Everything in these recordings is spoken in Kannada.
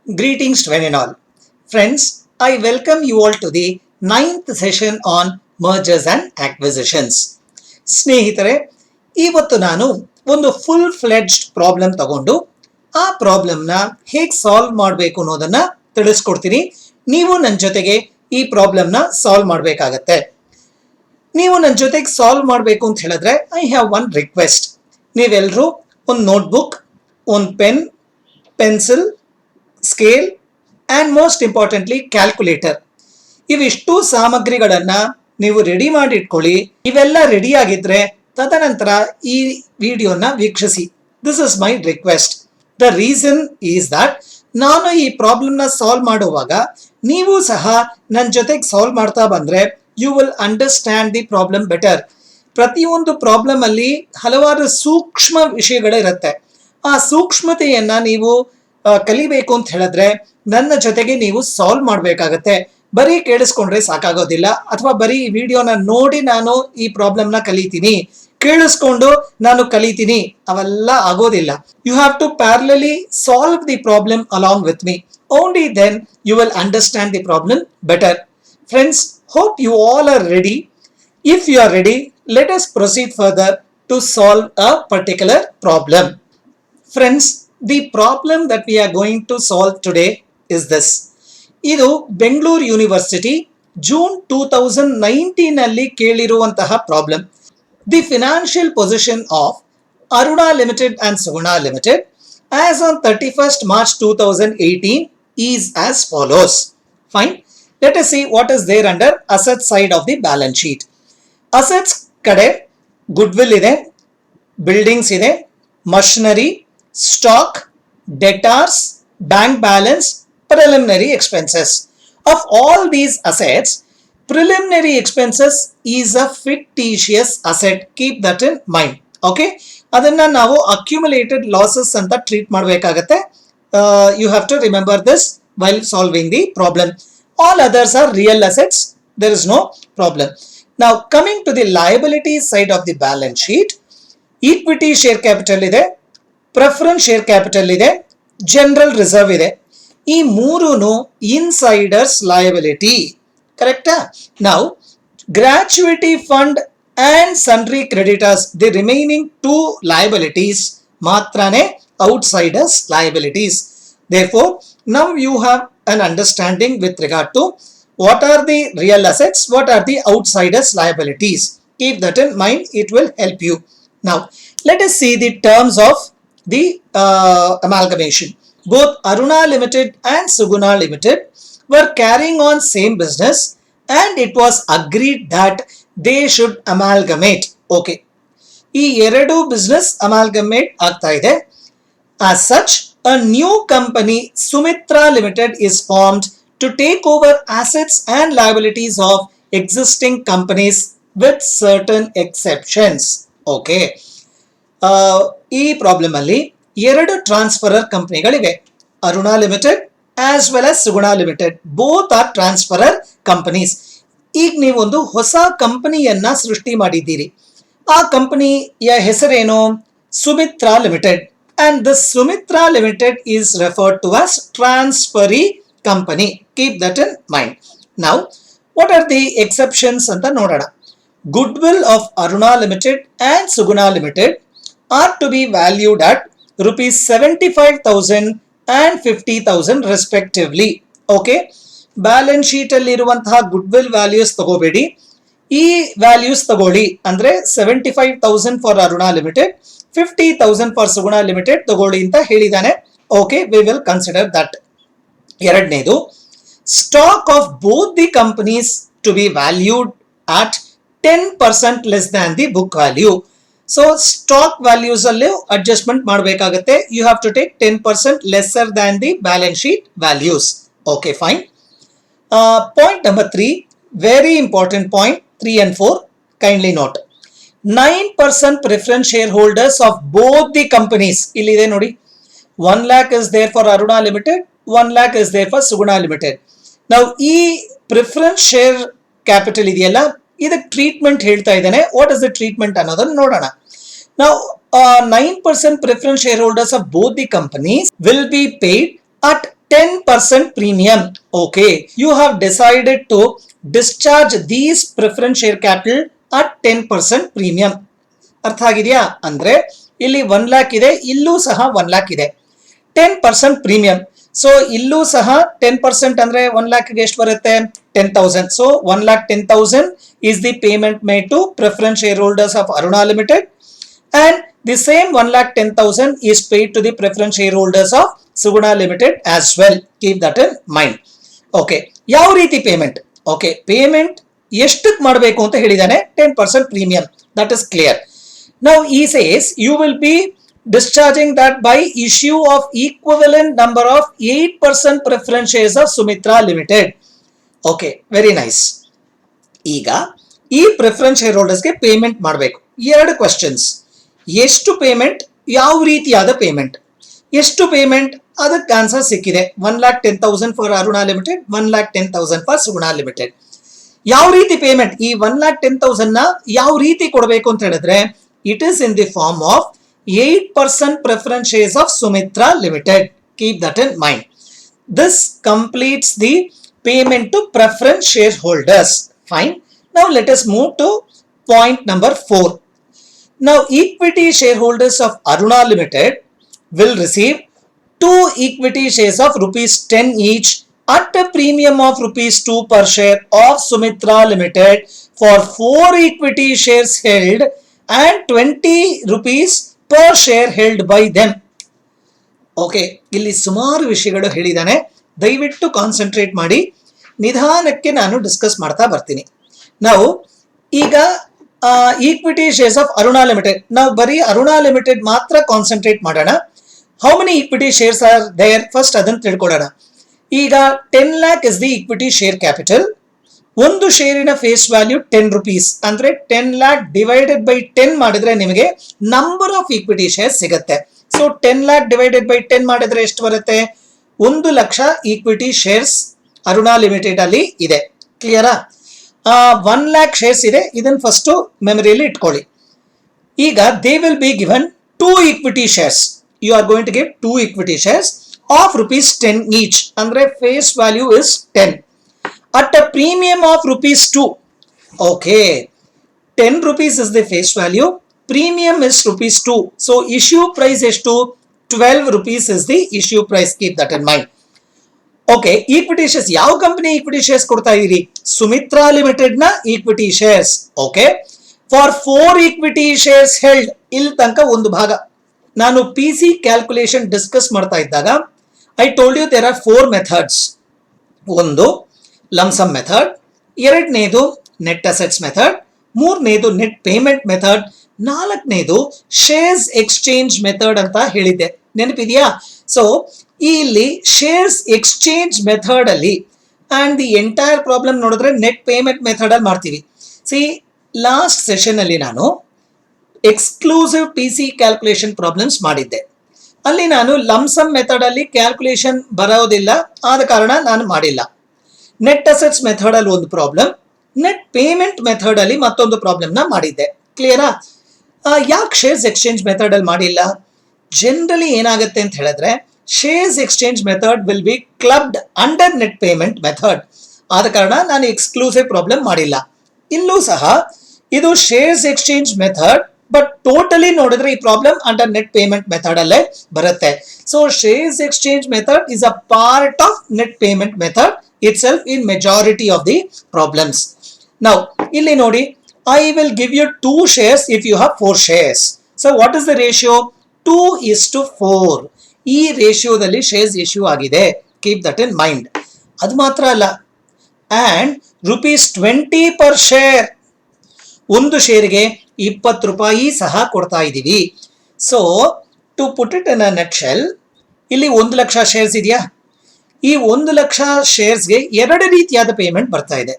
Greetings to one and all. Friends, I welcome you all to the 9th session on mergers and acquisitions. ಸ್ನೇಹಿತರೆ, ಇವತ್ತು ನಾನು ಒಂದು ಫುಲ್ ಫ್ಲೆಡ್ಜ್ಡ್ ಪ್ರಾಬ್ಲಮ್ ತಗೊಂಡು ಆ ಪ್ರಾಬ್ಲಮ್ನ ಹೇಗೆ ಸಾಲ್ವ್ ಮಾಡಬೇಕು ಅನ್ನೋದನ್ನ ತಿಳಿಸ್ಕೊಡ್ತೀನಿ. ನೀವು ನನ್ನ ಜೊತೆಗೆ ಈ ಪ್ರಾಬ್ಲಮ್ನ ಸಾಲ್ವ್ ಮಾಡಬೇಕಾಗತ್ತೆ. ನೀವು ನನ್ನ ಜೊತೆಗೆ ಸಾಲ್ವ್ ಮಾಡಬೇಕು ಅಂತ ಹೇಳಿದ್ರೆ ಐ ಹ್ಯಾವ್ ಒನ್ ರಿಕ್ವೆಸ್ಟ್. ನೀವೆಲ್ಲರೂ ಒಂದು ನೋಟ್ಬುಕ್, ಒಂದು pen, pencil, scale and most importantly calculator, ಇವಿಷ್ಟು ಸಾಮಗ್ರಿಗಳನ್ನು ನೀವು ರೆಡಿ ಮಾಡಿ ಇಟ್ಕೊಳ್ಳಿ. ಇವೆಲ್ಲ ರೆಡಿ ಆಗಿದ್ರೆ ತದನಂತರ ಈ ವಿಡಿಯೋನ ವೀಕ್ಷಿಸಿ. This is my request. The reason is that ನಾನು ಈ ಪ್ರಾಬ್ಲಮ್ನ ಸಾಲ್ವ್ ಮಾಡುವಾಗ ನೀವು ಸಹ ನನ್ನ ಜೊತೆಗೆ ಸಾಲ್ವ್ ಮಾಡ್ತಾ ಬಂದರೆ you will understand the problem better. ಪ್ರತಿಯೊಂದು ಪ್ರಾಬ್ಲಮ್ ಅಲ್ಲಿ ಹಲವಾರು ಸೂಕ್ಷ್ಮ ವಿಷಯಗಳಿರುತ್ತೆ. ಆ ಸೂಕ್ಷ್ಮತೆಯನ್ನ ನೀವು ಕಲಿಬೇಕು ಅಂತ ಹೇಳಿದ್ರೆ ನನ್ನ ಜೊತೆಗೆ ನೀವು ಸಾಲ್ವ್ ಮಾಡಬೇಕಾಗತ್ತೆ. ಬರೀ ಕೇಳಿಸ್ಕೊಂಡ್ರೆ ಸಾಕಾಗೋದಿಲ್ಲ, ಅಥವಾ ಬರೀ ವಿಡಿಯೋನ ನೋಡಿ ನಾನು ಈ ಪ್ರಾಬ್ಲಮ್ನ ಕಲಿತೀನಿ, ಕೇಳಿಸ್ಕೊಂಡು ನಾನು ಕಲಿತೀನಿ, ಅವೆಲ್ಲ ಆಗೋದಿಲ್ಲ. You have to parallelly solve the problem along with me. Only then you will understand the problem better. Friends, hope you all are ready. If you are ready, let us proceed further to solve a particular problem. Friends, the problem that we are going to solve today is this. ಇದು ಬೆಂಗಳೂರು ಯೂನಿವರ್ಸಿಟಿ ಜೂನ್ 2019 ನಲ್ಲಿ ಕೇಳಿರುವಂತಹ problem. The financial position of Aruna Limited and Suguna Limited as on 31st March 2018 is as follows. Fine. Let us see what is there under asset side of the balance sheet. Assets ಕಡೆ goodwill ಇದೆ, buildings ಇದೆ, machinery, stock, debtors, bank balance, preliminary expenses. Of all these assets, preliminary expenses is a fictitious asset. Keep that in mind. Okay? ಅದನ್ನ ನಾವು accumulated losses ಅಂತ ಟ್ರೀಟ್ ಮಾಡಬೇಕಾಗತ್ತೆ. You have to remember this while solving the problem. All others are real assets. There is no problem. Now, coming to the liabilities side of the balance sheet, equity share capital ಇದೆ, preference share capital ಇದೆ, general reserve ಇದೆ. ಈ ಮೂರೂನು ಇನ್ಸೈಡರ್ಸ್ ಲಯಬಿಲಿಟಿ. ಕರೆಕ್ಟಾ? Now, gratuity fund and sundry creditors, the remaining two liabilities ಮಾತ್ರನೇ outsiders liabilities. Therefore, now you have an understanding with regard to what are the real assets, what are the outsiders liabilities. Keep that in mind, it will help you. Now let us see the terms of the amalgamation. Both Aruna Limited and Suguna Limited were carrying on same business and it was agreed that they should amalgamate. Okay, ಈ ಎರಡು ಬಿಸ್ನೆಸ್ ಅಮಾಲ್ಗಮೇಟ್ ಆಗ್ತಾ ಇದೆ. As such, a new company, Sumitra Limited, is formed to take over assets and liabilities of existing companies with certain exceptions. Okay. ಈ ಪ್ರಾಬ್ಲಮ್ ಅಲ್ಲಿ ಎರಡು ಟ್ರಾನ್ಸ್ಫರರ್ ಕಂಪನಿಗಳಿವೆ, Aruna Limited as well as Suguna Limited. Both are transferor companies. ಈಗ ನೀವೊಂದು ಹೊಸ ಕಂಪನಿಯನ್ನ ಸೃಷ್ಟಿ ಮಾಡಿದ್ದೀರಿ. ಆ ಕಂಪನಿಯ ಹೆಸರೇನು? Sumitra Limited. And this Sumitra Limited is referred to as transferee company. Keep that in mind. Now, what are the exceptions anta nodana. Goodwill of Aruna Limited and Suguna Limited are to be valued at rupees 75,000 and 50,000 respectively. Okay, balance sheet ಅಲ್ಲಿ ಇರುವಂತಹ goodwill values ತಗೋಬೇಡಿ. ಈ ವ್ಯಾಲ್ಯೂಸ್ ತಗೊಳ್ಳಿ. ಅಂದ್ರೆ 75,000 for Aruna Limited, 50,000 for Suguna Limited ತಗೊಳ್ಳಿ ಅಂತ ಹೇಳಿದಾನೆ. Okay, we will consider that. ಎರಡನೇದು, stock of both the companies to be valued at 10% less than the book value. So stock values ಅಲ್ಲೂ ಅಡ್ಜಸ್ಟ್ಮೆಂಟ್ ಮಾಡಬೇಕಾಗುತ್ತೆ. You have to take 10% lesser than the balance sheet values. Okay, fine. Point number 3, very important point, 3 and 4, kindly note. 9% preference shareholders of both the companies. ಇಲ್ಲಿದೆ ನೋಡಿ, 1 lakh is there for Aruna Limited, 1 lakh is there for Suguna Limited. Now ಈ ಪ್ರಿಫರೆನ್ಸ್ ಶೇರ್ ಕ್ಯಾಪಿಟಲ್ ಇದೆಯಲ್ಲ, ಇದಕ್ಕೆ ಟ್ರೀಟ್ಮೆಂಟ್ ಹೇಳ್ತಾ ಇದ್ದಾನೆ. ವಾಟ್ ಇಸ್ ದ ಟ್ರೀಟ್ಮೆಂಟ್ ಅನ್ನೋದನ್ನು ನೋಡೋಣ. Now 9% preference shareholders of both the companies will be paid at 10% premium. Okay, you have decided to discharge these preference share capital at 10% premium. ಅರ್ಥ ಆಗಿದೆಯಾ? ಅಂದ್ರೆ ಇಲ್ಲಿ 1 lakh ಇದೆ, ಇಲ್ಲೂ ಸಹ 1 lakh ಇದೆ, 10% ಪ್ರೀಮಿಯಂ. ಸೊ ಇಲ್ಲೂ ಸಹ 10% ಅಂದ್ರೆ 1 lakh ಗೆ ಎಷ್ಟು ಬರುತ್ತೆ? 10,000. So 1,10,000 is the payment made to preference shareholders of Aruna Limited, and the same 1,10,000 is paid to the preference shareholders of Suguna Limited as well. Keep that in mind. Okay, ಯಾವ ರೀತಿ ಪೇಮೆಂಟ್? ಓಕೆ, ಪೇಮೆಂಟ್ ಎಷ್ಟಕ್ಕೆ ಮಾಡಬೇಕು ಅಂತ ಹೇಳಿದಾನೆ, 10% premium. That is clear. Now he says you will be discharging that by issue of equivalent number of 8% preference shares of Sumitra Limited. Okay, very nice. ಈಗ ಈ ಪ್ರಿಫರೆನ್ಸ್ ಶೇರ್ ಹೋಲ್ಡರ್ಸ್ಗೆ ಪೇಮೆಂಟ್ ಮಾಡಬೇಕು. ಎರಡು ಕ್ವಶನ್ಸ್: ಎಷ್ಟು ಪೇಮೆಂಟ್, ಯಾವ ರೀತಿಯಾದ ಪೇಮೆಂಟ್? ಎಷ್ಟು ಪೇಮೆಂಟ್, ಅದಕ್ಕೆ ಆನ್ಸರ್ ಸಿಕ್ಕಿದೆ. 1,10,000 for Aruna limited, 1,10,000 for Suguna limited. ಯಾವ ರೀತಿ ಪೇಮೆಂಟ್? ಈ 1,10,000 ನ ಯಾವ ರೀತಿ ಕೊಡಬೇಕು ಅಂತ ಹೇಳಿದ್ರೆ, it is in the form of 8% preference shares of Sumitra Limited. Keep that in mind. This completes the payment to preference shareholders. Fine. Now let us move to point number 4. Now equity shareholders of Aruna Limited will receive 2 equity shares of rupees 10 each at a premium of rupees 2 per share of Sumitra Limited for 4 equity shares held and 20 rupees per share held by them. Okay, ಇಲ್ಲಿ ಸುಮಾರು ವಿಷಯಗಳು ಹೇಳಿದ್ದಾನೆ, ದಯವಿಟ್ಟು ಕಾನ್ಸಂಟ್ರೇಟ್ ಮಾಡಿ. ನಿಧಾನಕ್ಕೆ ನಾನು ಡಿಸ್ಕಸ್ ಮಾಡ್ತಾ ಬರ್ತೀನಿ. ನಾವು ಈಗ equity shares of Aruna limited, ನಾವು ಬರೀ ಅರುಣಾ ಲಿಮಿಟೆಡ್ ಮಾತ್ರ ಕಾನ್ಸಂಟ್ರೇಟ್ ಮಾಡೋಣ. How many equity shares are there, first ಅದನ್ನು ತಿಳ್ಕೊಳ್ಳೋಣ. ಈಗ 10 lakh is the equity share capital. ಒಂದು ಶೇರಿನ ಫೇಸ್ ವ್ಯಾಲ್ಯೂ 10 rupees, ಅಂದ್ರೆ 10 lakh ಡಿವೈಡೆಡ್ ಬೈ 10 ಮಾಡಿದ್ರೆ ನಿಮಗೆ ನಂಬರ್ ಆಫ್ ಈಕ್ವಿಟಿ ಶೇರ್ಸ್ ಸಿಗುತ್ತೆ. ಸೊ 10 lakh ಡಿವೈಡೆಡ್ ಬೈ 10 ಮಾಡಿದ್ರೆ ಎಷ್ಟು ಬರುತ್ತೆ? 1 lakh equity shares Aruna limited ಅಲ್ಲಿ ಇದೆ. ಕ್ಲಿಯರಾ? 1 lakh ಶೇರ್ಸ್ ಇದೆ, ಇದನ್ನ ಫಸ್ಟ್ ಮೆಮರಿಯಲ್ಲಿ ಇಟ್ಕೊಳ್ಳಿ. ಈಗ they will be given 2 equity shares. You are going to give 2 equity shares of rupees 10 each, ಅಂದ್ರೆ face value is 10 at a premium of rupees 2. Okay, 10 rupees is the face value, premium is rupees 2. So issue price is 12 rupees is the issue price. Keep that in mind. Okay, equity shares, ಯಾವ ಕಂಪನಿ equity shares ಕೊಡ್ತಾ ಇದೀರಿ? ಸುಮಿತ್ರಾ ಲಿಮಿಟೆಡ್ ನ equity shares. Okay, for 4 equity shares held, ಇಲ್ಲಿ ತನಕ ಒಂದು ಭಾಗ. ನಾನು PC ಕ್ಯಾಲ್ಕುಲೇಷನ್ ಡಿಸ್ಕಸ್ ಮಾಡ್ತಾ ಇದ್ದಾಗ I told you there are 4 methods. ಒಂದು ಲಂಸಮ್ ಮೆಥಡ್, ಎರಡನೇದು ನೆಟ್ ಅಸೆಟ್ಸ್ ಮೆಥಡ್, ಮೂರನೇದು ನೆಟ್ ಪೇಮೆಂಟ್ ಮೆಥಡ್, ನಾಲ್ಕನೇದು ಶೇರ್ಸ್ ಎಕ್ಸ್ಚೇಂಜ್ ಮೆಥಡ್ ಅಂತ ಹೇಳಿದ್ದೆ, ನೆನಪಿದೆಯಾ? ಸೊ ಇಲ್ಲಿ ಶೇರ್ಸ್ ಎಕ್ಸ್ಚೇಂಜ್ ಮೆಥಡ್ ಅಲ್ಲಿ ಅಂಡ್ ದಿ ಎಂಟೈರ್ ಪ್ರಾಬ್ಲಮ್ ನೋಡಿದ್ರೆ ನೆಟ್ ಪೇಮೆಂಟ್ ಮೆಥಡ್ ಅಲ್ಲಿ ಮಾಡ್ತೀವಿ. ಸಿ, ಲಾಸ್ಟ್ ಸೆಷನ್ ಅಲ್ಲಿ ನಾನು ಎಕ್ಸ್ಕ್ಲೂಸಿವ್ PC ಕ್ಯಾಲ್ಕುಲೇಷನ್ ಪ್ರಾಬ್ಲಮ್ಸ್ ಮಾಡಿದ್ದೆ. ಅಲ್ಲಿ ನಾನು ಲಂಸಮ್ ಮೆಥಡ್ ಅಲ್ಲಿ ಕ್ಯಾಲ್ಕುಲೇಷನ್ ಬರೋದಿಲ್ಲ, ಆದ ಕಾರಣ ನಾನು ಮಾಡಿಲ್ಲ. ನೆಟ್ ಅಸೆಟ್ಸ್ ಮೆಥಡ್ ಅಲ್ಲಿ ಒಂದು ಪ್ರಾಬ್ಲಮ್, ನೆಟ್ ಪೇಮೆಂಟ್ ಮೆಥಡ್ ಅಲ್ಲಿ ಮತ್ತೊಂದು ಪ್ರಾಬ್ಲಮ್ ನ ಮಾಡಿದ್ದೆ. ಕ್ಲಿಯರಾ? ಯಾಕೆ ಶೇರ್ಸ್ ಎಕ್ಸ್ಚೇಂಜ್ ಮೆಥಡ್ ಅಲ್ಲಿ ಮಾಡಿಲ್ಲ? ಜನರಲಿ ಏನಾಗುತ್ತೆ ಅಂತ ಹೇಳಿದ್ರೆ, shares exchange method will be clubbed under net payment method, ಆದ ಕಾರಣ ನಾನು ಎಕ್ಸ್ಕ್ಲೂಸಿವ್ ಪ್ರಾಬ್ಲಮ್ ಮಾಡಿಲ್ಲ. ಇಲ್ಲೂ ಸಹ ಇದು shares exchange method, but totally ನೋಡಿದ್ರೆ ಈ problem under net payment method ಅಲ್ಲೇ ಬರುತ್ತೆ. So shares exchange method is a part of net payment method itself in majority of the problems. Now illi nodi, I will give you 2 shares if you have 4 shares. So what is the ratio? 2:4. ಈ ರೇಷಿಯೋ ದಲ್ಲಿ ಶೇರ್ಸ್ ಇಶ್ಯೂ ಆಗಿದೆ. Keep that in mind. ಅದು ಮಾತ್ರ ಅಲ್ಲ, and rupees 20 per share, ಒಂದು ಶೇರ್ಗೆ 20 ರೂಪಾಯಿ ಸಹ ಕೊಡ್ತಾ ಇದೀವಿ. So to put it in a nutshell, ಇಲ್ಲಿ 1 ಲಕ್ಷ ಶೇರ್ಸ್ ಇದೆಯಾ? ಈ 1 ಲಕ್ಷ ಶೇರ್ಸ್ಗೆ ಎರಡು ರೀತಿಯಾದ ಪೇಮೆಂಟ್ ಬರ್ತಾ ಇದೆ.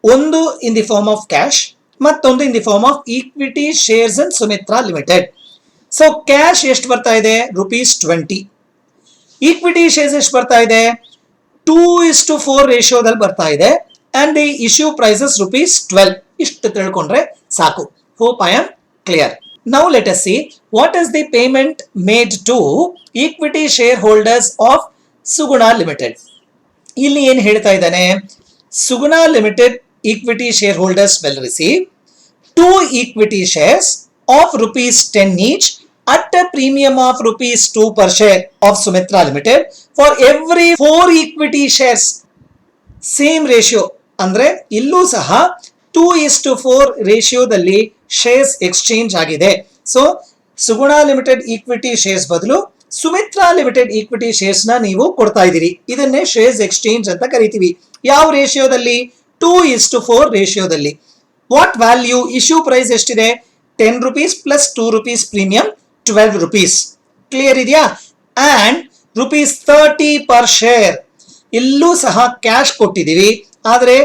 ಒಂದು in the form of cash, ಮತ್ತೊಂದು in the form of equity shares in Sumitra Limited. So cash ಎಷ್ಟು ಬರ್ತಾ ಇದೆ? rupees 20. ಈಕ್ವಿಟಿ ಶೇರ್ಸ್ ಎಷ್ಟು ಬರ್ತಾ ಇದೆ? 2:4 ರೇಷಿಯೋದಲ್ಲಿ ಬರ್ತಾ ಇದೆ, and the issue prices rupees 12. ಇಷ್ಟು ತಿಳ್ಕೊಂಡ್ರೆ ಸಾಕು. Hope I am clear. Now let us see what is the payment made to equity shareholders of Suguna Limited. ಇಲ್ಲಿ ಏನು ಹೇಳ್ತಾ ಇದ್ದಾನೆ, Suguna Limited equity share holders will receive 2 equity shares of rupees 10 each at a premium of rupees 2 per share of Sumitra Limited for every 4 equity shares. Same ratio ಅಂದ್ರೆ ಇಲ್ಲೂ ಸಹ 2:4 ರೇಷಿಯೋದಲ್ಲಿ ಶೇರ್ಸ್ ಎಕ್ಸ್ಚೇಂಜ್ ಆಗಿದೆ. So Suguna Limited equity shares ಬದಲು ಸುಮಿತ್ರಾ ಲಿಮಿಟೆಡ್ ಈಕ್ವಿಟಿ ಶೇರ್ಸ್ ನ ನೀವು ಕೊಡ್ತಾ ಇದ್ದೀರಿ. ಇದನ್ನೇ ಶೇರ್ಸ್ ಎಕ್ಸ್ಚೇಂಜ್ ಅಂತ ಕರಿತೀವಿ. ಯಾವ ರೇಷಿಯೋದಲ್ಲಿ? 2:4 ರೇಷಿಯೋದಲ್ಲಿ. What value? ಇಶ್ಯೂ ಪ್ರೈಸ್ ಎಷ್ಟಿದೆ? 10 rupees plus 2 rupees premium 12 rupees. Clear ಇದೆಯಾ? And ₹30 per share. ಇಲ್ಲೂ ಸಹ ಕ್ಯಾಶ್ ಕೊಟ್ಟಿದ್ದೀವಿ, ಆದರೆ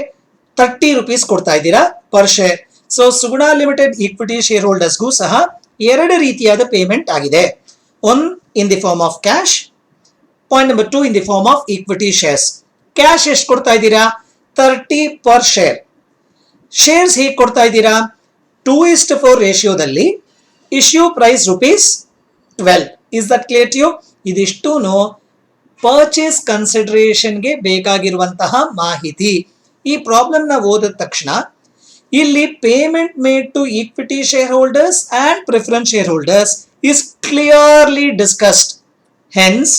30 rupees ಕೊಡ್ತಾ ಇದ್ದೀರಾ per share. So Suguna Limited equity share ಹೋಲ್ಡರ್ಸ್ಗೂ ಸಹ 2 ರೀತಿಯಾದ ಪೇಮೆಂಟ್ ಆಗಿದೆ. One in the form of cash, point number 2 in the form of equity shares. Cash ಎಷ್ಟು ಕೊಡ್ತಾ ಇದ್ದೀರಾ? 30 ಪರ್ ಶೇರ್. ಶೇರ್ಸ್ ಹೇಗೆ ಕೊಡ್ತಾ ಇದ್ದೀರಾ? 2:4 ರೇಷಿಯೋದಲ್ಲಿ. Issue price ₹12. Is that clear to you? ಇದಿಷ್ಟು ಪರ್ಚೇಸ್ ಕನ್ಸಿಡರೇಷನ್ಗೆ ಬೇಕಾಗಿರುವಂತಹ ಮಾಹಿತಿ. ಈ ಪ್ರಾಬ್ಲಮ್ ನ ಓದಿದ ತಕ್ಷಣ ಇಲ್ಲಿ payment made to equity share holders and preference share holders is clearly discussed. Hence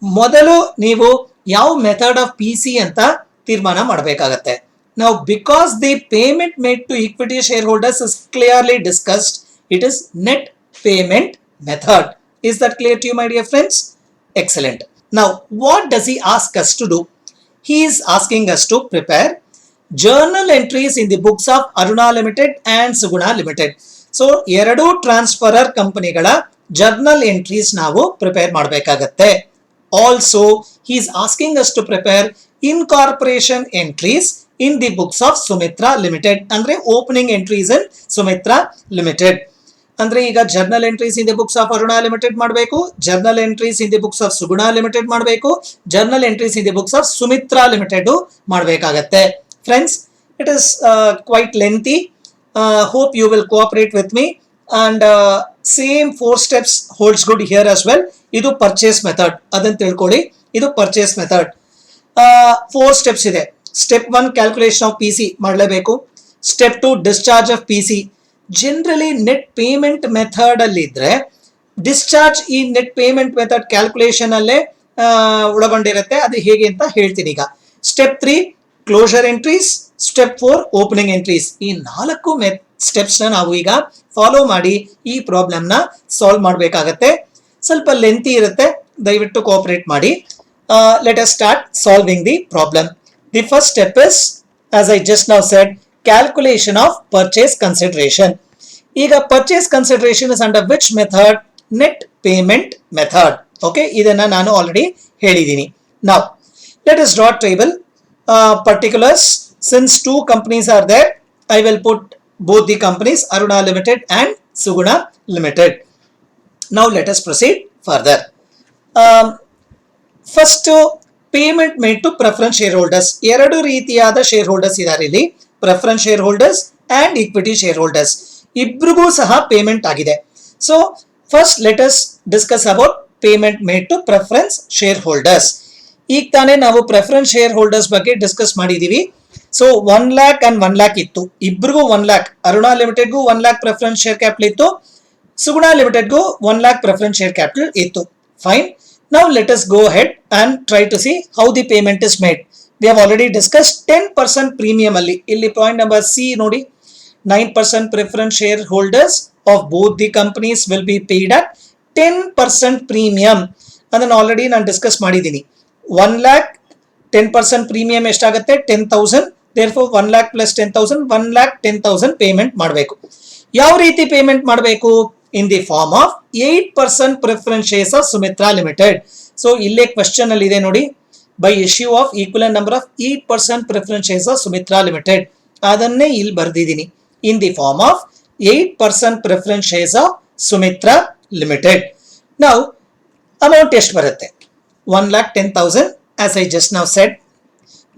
ಮೊದಲು ನೀವು ಯಾವ ಮೆಥಡ್ ಆಫ್ PC ಅಂತ ತೀರ್ಮಾನ ಮಾಡಬೇಕಾಗತ್ತೆ. Now, because the payment made to equity shareholders is clearly discussed, it is net payment method. Is that clear to you, my dear friends? Excellent. Now, what does he ask us to do? He is asking us to prepare journal entries in the books of Aruna Limited and Suguna Limited. So, ಎರಡು ಟ್ರಾನ್ಸ್ಫರರ್ ಕಂಪನಿಗಳ ಜರ್ನಲ್ ಎಂಟ್ರೀಸ್ ನಾವು ಪ್ರಿಪೇರ್ ಮಾಡಬೇಕಾಗತ್ತೆ. Also, he is asking us to prepare incorporation entries in the books of Sumitra Limited. ಅಂದ್ರೆ opening entries in Sumitra Limited. ಅಂದ್ರೆ ಈಗ journal entries in the books of Aruna Limited ಮಾಡಬೇಕು, journal entries in the books of Suguna Limited ಮಾಡಬೇಕು, journal entries in the books of Sumitra Limited ಮಾಡಬೇಕಾಗತ್ತೆ. Friends, it is quite lengthy. Hope you will cooperate with me. And same 4 steps holds good here as well. ಇದು ಪರ್ಚೇಸ್ ಮೆಥಡ್, ಅದನ್ನ ತಿಳ್ಕೊಳ್ಳಿ. ಇದು ಪರ್ಚೇಸ್ ಮೆಥಡ್. 4 steps ಇದೆ. ಸ್ಟೆಪ್ 1 ಕ್ಯಾಲ್ಕುಲೇಷನ್ ಆಫ್ PC ಮಾಡಲೇಬೇಕು. Step 2 discharge of PC. Generally net payment method ಅಲ್ಲಿ ಇದ್ರೆ ಡಿಸ್ಚಾರ್ಜ್ ಈ ನೆಟ್ ಪೇಮೆಂಟ್ ಮೆಥಡ್ ಕ್ಯಾಲ್ಕುಲೇಷನ್ ಅಲ್ಲೇ ಒಳಗೊಂಡಿರುತ್ತೆ. ಅದು ಹೇಗೆ ಅಂತ ಹೇಳ್ತೀನಿ ಈಗ. Step 3 closure entries. Step 4 opening entries. ಈ 4 ಸ್ಟೆಪ್ಸ್ ನ ನಾವು ಈಗ ಫಾಲೋ ಮಾಡಿ ಈ ಪ್ರಾಬ್ಲಮ್ ನ ಸಾಲ್ವ್ ಮಾಡಬೇಕಾಗತ್ತೆ. ಸ್ವಲ್ಪ ಲೆಂತಿ ಇರುತ್ತೆ, ದಯವಿಟ್ಟು ಕೋಆಪರೇಟ್ ಮಾಡಿ. Let us start solving the problem. The first step is, as I just now said, calculation of purchase consideration. ಈಗ purchase consideration is under which method? Net payment method. Okay, ಇದನ್ನ ನಾನು ಆಲ್ರೆಡಿ ಹೇಳಿದ್ದೀನಿ. Now, let us draw table particulars. Since 2 companies are there, I will put both the companies, Aruna Limited and Suguna Limited. Now, let us proceed further. First, payment made to preference shareholders. 2 ರೀತಿಯಾದ ಶೇರ್ ಹೋಲ್ಡರ್ಸ್ ಇದ್ದಾರೆ ಇಲ್ಲಿ, preference shareholders and equity share holders. ಇಬ್ರಿಗೂ ಸಹ ಪೇಮೆಂಟ್ ಆಗಿದೆ. So first let us discuss about payment made to preference shareholders. ಈಗ ತಾನೇ ನಾವು ಪ್ರೆಫರೆನ್ಸ್ ಶೇರ್ ಹೋಲ್ಡರ್ಸ್ ಬಗ್ಗೆ ಡಿಸ್ಕಸ್ ಮಾಡಿದೀವಿ. ಸೊ 1 lakh and 1 lakh ಇತ್ತು. ಇಬ್ರಿಗೂ 1 lakh. ಅರುಣಾ ಲಿಮಿಟೆಡ್ಗೂ 1 lakh ಪ್ರೆಫರೆನ್ಸ್ ಶೇರ್ ಕ್ಯಾಪಿಟಲ್ ಇತ್ತು, ಸುಗುಣ ಲಿಮಿಟೆಡ್ಗೂ 1 lakh ಪ್ರೆಫರೆನ್ಸ್ ಶೇರ್ ಕ್ಯಾಪಿಟಲ್ ಇತ್ತು. Fine. Now let us go ahead and try to see how the payment is made. We have already discussed 10% premium ಅಲ್ಲಿ. ಇಲ್ಲಿ ಪಾಯಿಂಟ್ ನಂಬರ್ C ನೋಡಿ, 9% preference shareholders of both the companies will be paid at 10% premium. ಅದನ್ನು ಆಲ್ರೆಡಿ ನಾನು ಡಿಸ್ಕಸ್ ಮಾಡಿದ್ದೀನಿ. 1 lakh 10% ಪ್ರೀಮಿಯಂ ಎಷ್ಟಾಗುತ್ತೆ? 10,000. therefore 1 lakh plus 10,000, 1 lakh 10,000 payment ಮಾಡಬೇಕು. ಯಾವ ರೀತಿ ಪೇಮೆಂಟ್ ಮಾಡಬೇಕು? in the form of 8% preference shares of Sumitra Limited. So ಇಲ್ಲೇ ಕ್ವೆಶ್ಚನ್ ಅಲ್ಲಿ ಇದೆ ನೋಡಿ, by issue of equivalent number of 8% preference shares of Sumitra Limited. ಅದನ್ನೇ ಇಲ್ಲಿ ಬರೆದಿದ್ದೀನಿ. in the form of 8% preference shares of Sumitra Limited. Now amount ಎಷ್ಟು ಬರುತ್ತೆ? 1,10,000 as I just now said.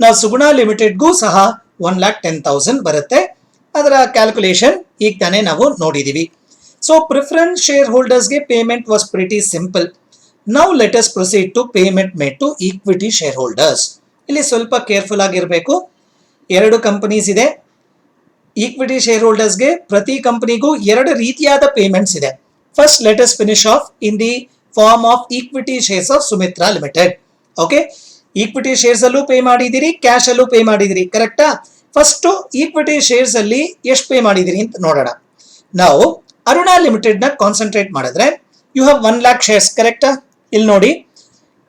Now Suguna Limited ಗೂ ಸಹ 1,10,000 ಬರುತ್ತೆ. ಅದರ ಕ್ಯಾಲ್ಕುಲೇಷನ್ ಈಗ ತಾನೇ ನಾವು ನೋಡಿದೀವಿ. So preference shareholders ಗೆ payment was pretty simple. Now let us proceed to payment made to equity share holders. ಇಲ್ಲಿ ಸ್ವಲ್ಪ ಕೇರ್ಫುಲ್ ಆಗಿರಬೇಕು. ಎರಡು ಕಂಪನೀಸ್ ಇದೆ. ಈಕ್ವಿಟಿ ಶೇರ್ ಹೋಲ್ಡರ್ಸ್ಗೆ ಪ್ರತಿ ಕಂಪನಿಗೂ ಎರಡು ರೀತಿಯಾದ ಪೇಮೆಂಟ್ಸ್ ಇದೆ. First let us finish off in the form of equity shares of Sumitra limited. Okay, equity shares ಅಲ್ಲೂ ಪೇ ಮಾಡಿದಿರಿ, ಕ್ಯಾಶ್ ಅಲ್ಲೂ ಪೇ ಮಾಡಿದಿರಿ, ಕರೆಕ್ಟಾ? ಫಸ್ಟ್ ಈಕ್ವಿಟಿ ಶೇರ್ಸ್ ಅಲ್ಲಿ ಎಷ್ಟು ಪೇ ಮಾಡಿದಿರಿ ಅಂತ ನೋಡೋಣ. ನಾವು ಅರುಣಾ ಲಿಮಿಟೆಡ್ ನ ಕಾನ್ಸಂಟ್ರೇಟ್ ಮಾಡಿದ್ರೆ ಯು ಹ್ಯಾವ್ 1 lakh ಶೇರ್ಸ್, ಕರೆಕ್ಟಾ? ಇಲ್ಲಿ ನೋಡಿ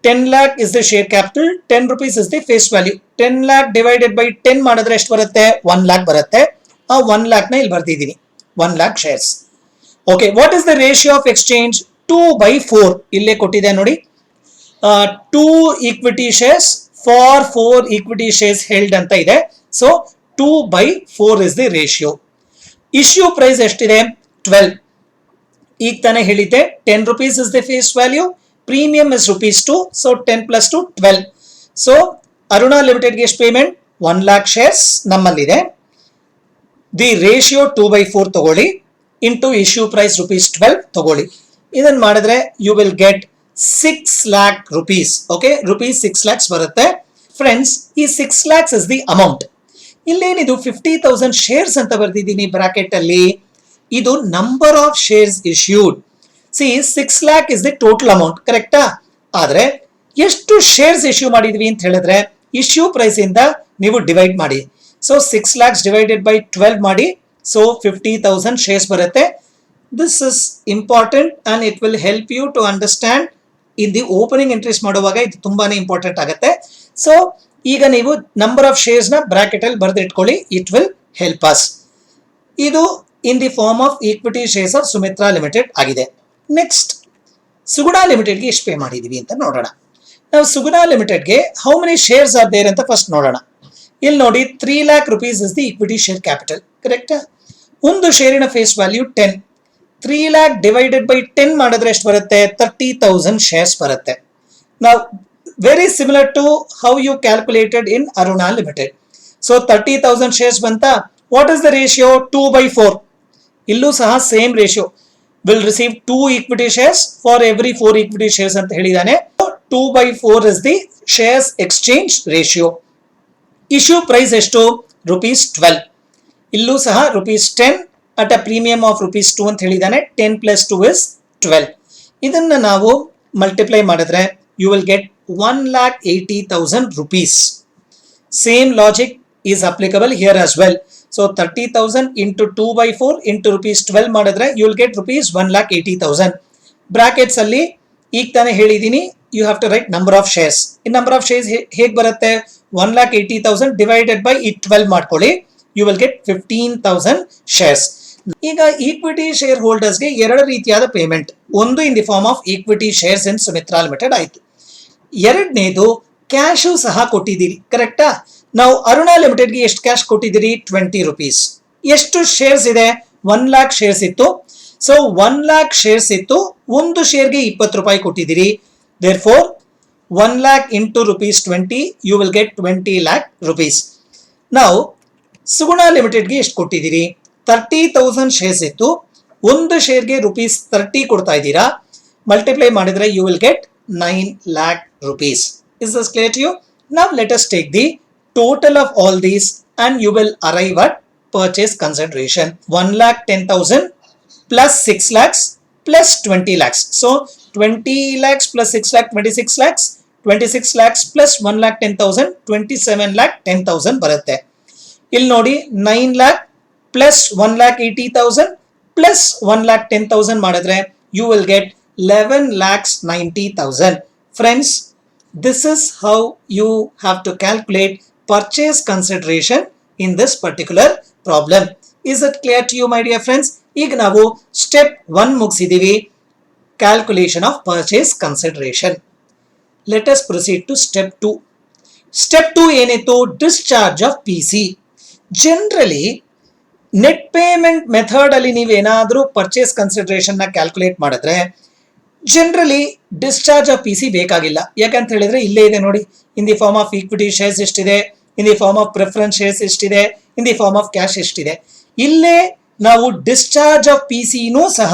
10 lakh is the share capital, 10 rupees is the face value. 10 lakh divided by 10 ಮಾಡಿದ್ರೆ ಎಷ್ಟು ಬರುತ್ತೆ? 1 lakh ಬರುತ್ತೆ. ಆ 1 lakh ನ ಇಲ್ಲಿ ಬರ್ತಿದ್ದೀನಿ, 1 lakh shares. Okay, what is the ratio of exchange? 2/4 ಇಲ್ಲೇ ಕೊಟ್ಟಿದೆ ನೋಡಿ. 2 equity shares for 4 equity shares held ಅಂತ ಇದೆ. So 2/4 is the ratio. Issue price ಎಷ್ಟಿದೆ? 12. ಈಗ ತಾನೇ ಹೇಳಿದ್ದೆ 10 rupees is the face value, premium is ₹2, so 10 + 2 12. So Aruna ಲಿಮಿಟೆಡ್ಗೆ ಎಷ್ಟು ಪೇಮೆಂಟ್? 1 lakh ಶೇರ್ಸ್ ನಮ್ಮಲ್ಲಿದೆ. ದಿ ರೇಷಿಯೋ 2/4 ತಗೊಳ್ಳಿ, ಇಂಟು ಇಶ್ಯೂ ಪ್ರೈಸ್ ₹12 ತಗೊಳ್ಳಿ. ಇದನ್ನ ಮಾಡಿದ್ರೆ you will get 6 lakh rupees. Okay, ₹6 lakhs ಬರುತ್ತೆ. ಫ್ರೆಂಡ್ಸ್, ಈ 6 lakhs ಇಸ್ ದಿ ಅಮೌಂಟ್. ಇಲ್ಲೇನಿದು 50,000 ಶೇರ್ಸ್ ಅಂತ ಬರ್ದಿದ್ದೀನಿ ಬ್ರಾಕೆಟ್ ಅಲ್ಲಿ. ಇದು number of shares issued. See 6 lakh is the total amount, ಕರೆಕ್ಟಾ? ಆದ್ರೆ ಎಷ್ಟು ಶೇರ್ಸ್ ಇಶ್ಯೂ ಮಾಡಿದ್ವಿ ಅಂತ ಹೇಳಿದ್ರೆ ಇಶ್ಯೂ ಪ್ರೈಸ್ ಇಂದ ನೀವು ಡಿವೈಡ್ ಮಾಡಿ. ಸೊ 6 lakhs ಡಿವೈಡೆಡ್ ಬೈ 12 ಮಾಡಿ. ಸೊ 50,000 ಶೇರ್ಸ್ ಬರುತ್ತೆ. This is important and it will help you to understand. In the opening entries ಮಾಡುವಾಗ ಇದು ತುಂಬಾನೇ ಇಂಪಾರ್ಟೆಂಟ್ ಆಗುತ್ತೆ. ಸೊ ಈಗ ನೀವು ನಂಬರ್ ಆಫ್ ಶೇರ್ಸ್ ನ ಬ್ರಾಕೆಟ್ ಅಲ್ಲಿ ಬರೆದಿಟ್ಕೊಳ್ಳಿ, ಇಟ್ ವಿಲ್ ಹೆಲ್ಪ್ ಅಸ್. ಇದು in the form of equity shares of Sumitra Limited ಆಗಿದೆ. ನೆಕ್ಸ್ಟ್, ಸುಗುಣಾ ಲಿಮಿಟೆಡ್ಗೆ ಎಷ್ಟು ಪೇ ಮಾಡಿದೀವಿ ಅಂತ ನೋಡೋಣ. ನಾವು ಸುಗುಣಾ ಲಿಮಿಟೆಡ್ಗೆ how many shares are there ಅಂತ ಫಸ್ಟ್ ನೋಡೋಣ. ಇಲ್ಲಿ ನೋಡಿ 3 lakh rupees is the equity share capital, ಕರೆಕ್ಟಾ? ಒಂದು ಶೇರಿನ face value 10. 3 lakh divided by 10 ಮಾಡಿದ್ರೆ ಎಷ್ಟು ಬರುತ್ತೆ? 30,000 ಶೇರ್ಸ್ ಬರುತ್ತೆ. ನಾವು very similar to how you calculated in Aruna Limited. So 30,000 shares ಬಂತ. What is the ratio? 2/4. ಇಲ್ಲೂ ಸಹ same ratio. Will receive 2 equity shares for every 4 equity shares ಅಂತ ಹೇಳಿದಾನೆ. 2/4 is the shares exchange ratio. Issue price ಎಷ್ಟು? ₹12. ಇಲ್ಲೂ ಸಹ ₹10 ಅಟ್ ಅ ಪ್ರೀಮಿಯಂ ಆಫ್ ₹2 ಅಂತ ಹೇಳಿದಾನೆ. 10 + 2 is 12. ಇದನ್ನ ನಾವು ಮಲ್ಟಿಪ್ಲೈ ಮಾಡಿದ್ರೆ you will get 1,80,000 rupees. Same logic is applicable here as well. So 30,000 into 2/4 into ₹12 ಮಾಡಿದ್ರೆ ಯು ವಿಲ್ ಗೆಟ್ ₹1,80,000. ಬ್ರಾಕೆಟ್ಸ್ ಅಲ್ಲಿ ಈಗ ತಾನೇ ಹೇಳಿದೀನಿ, you have to write number of shares. ಈ ನಂಬರ್ ಆಫ್ ಶೇರ್ಸ್ ಹೇಗೆ ಬರುತ್ತೆ? 1,80,000 ಡಿವೈಡೆಡ್ ಬೈ 12 ಮಾಡ್ಕೊಳ್ಳಿ, ಯು ವಿಲ್ ಗೆಟ್ 15,000 ಶೇರ್ಸ್. ಈಗ ಈಕ್ವಿಟಿ ಶೇರ್ ಹೋಲ್ಡರ್ಸ್ಗೆ ಎರಡು ರೀತಿಯಾದ ಪೇಮೆಂಟ್. ಒಂದು in the form of equity shares in Sumitra limited ಆಯ್ತು. ಎರಡನೇದು ಕ್ಯಾಶು ಸಹ ಕೊಟ್ಟಿದ್ದೀರಿ, ಕರೆಕ್ಟಾ? ನಾವು ಅರುಣಾ ಲಿಮಿಟೆಡ್ಗೆ ಎಷ್ಟು ಕ್ಯಾಶ್ ಕೊಟ್ಟಿದ್ದೀರಿ? 20 rupees. ಎಷ್ಟು ಶೇರ್ಸ್ ಇದೆ? 1 lakh ಶೇರ್ಸ್ ಇತ್ತು. ಸೊ 1 lakh ಶೇರ್ಸ್ ಇತ್ತು, ಒಂದು ಶೇರ್ಗೆ ₹20 ಕೊಟ್ಟಿದ್ದೀರಿ. Therefore 1 lakh into ₹20, you will get 20 lakh rupees. ನಾವು ಸುಗುಣಾ ಲಿಮಿಟೆಡ್ಗೆ ಎಷ್ಟು ಕೊಟ್ಟಿದ್ದೀರಿ? 30,000 ಶೇರ್ಸ್ ಇತ್ತು, ಒಂದು ಶೇರ್ಗೆ ₹30 ಕೊಡ್ತಾ ಇದ್ದೀರಾ. ಮಲ್ಟಿಪ್ಲೈ ಮಾಡಿದ್ರೆ you will get 9 lakh rupees. Is this clear to you? Now let us take the total of all these and you will arrive at purchase consideration. 1,10,000 plus 6 lakhs plus 20 lakhs. So 20 lakhs plus 6 lakh 26 lakhs. 26 lakhs plus 1,10,000 27,10,000 ಬರುತ್ತೆ. ಇಲ್ಲಿ ನೋಡಿ 9 lakh plus 1,80,000 plus 1,10,000 ಮಾಡಿದ್ರೆ you will get 11,90,000. Friends, this is how you have to calculate purchase consideration in this particular problem. Is it clear to you, my dear friends? ಈಗ ನಾವು step 1 ಮುಗಿಸಿದೀವಿ, calculation of purchase consideration. Let us proceed to step 2. Step 2 ಏನಿತ್ತು? Discharge of PC. Generally net payment method ಅಲ್ಲಿ ನೀವೇನಾದ್ರೂ ಪರ್ಚೇಸ್ ಕನ್ಸಿಡರೇಷನ್ ನ ಕ್ಯಾಲ್ಕುಲೇಟ್ ಮಾಡಿದ್ರೆ ಜನರಲಿ ಡಿಸ್ಚಾರ್ಜ್ ಆಫ್ PC ಬೇಕಾಗಿಲ್ಲ. ಯಾಕಂತ ಹೇಳಿದ್ರೆ ಇಲ್ಲೇ ಇದೆ ನೋಡಿ, in the form of equity shares ಎಷ್ಟಿದೆ, in the form of preference shares ಎಷ್ಟಿದೆ, in the form of cash ಎಷ್ಟಿದೆ. ಇಲ್ಲೇ ನಾವು ಡಿಸ್ಚಾರ್ಜ್ ಆಫ್ ಪಿ ಸಿನೂ ಸಹ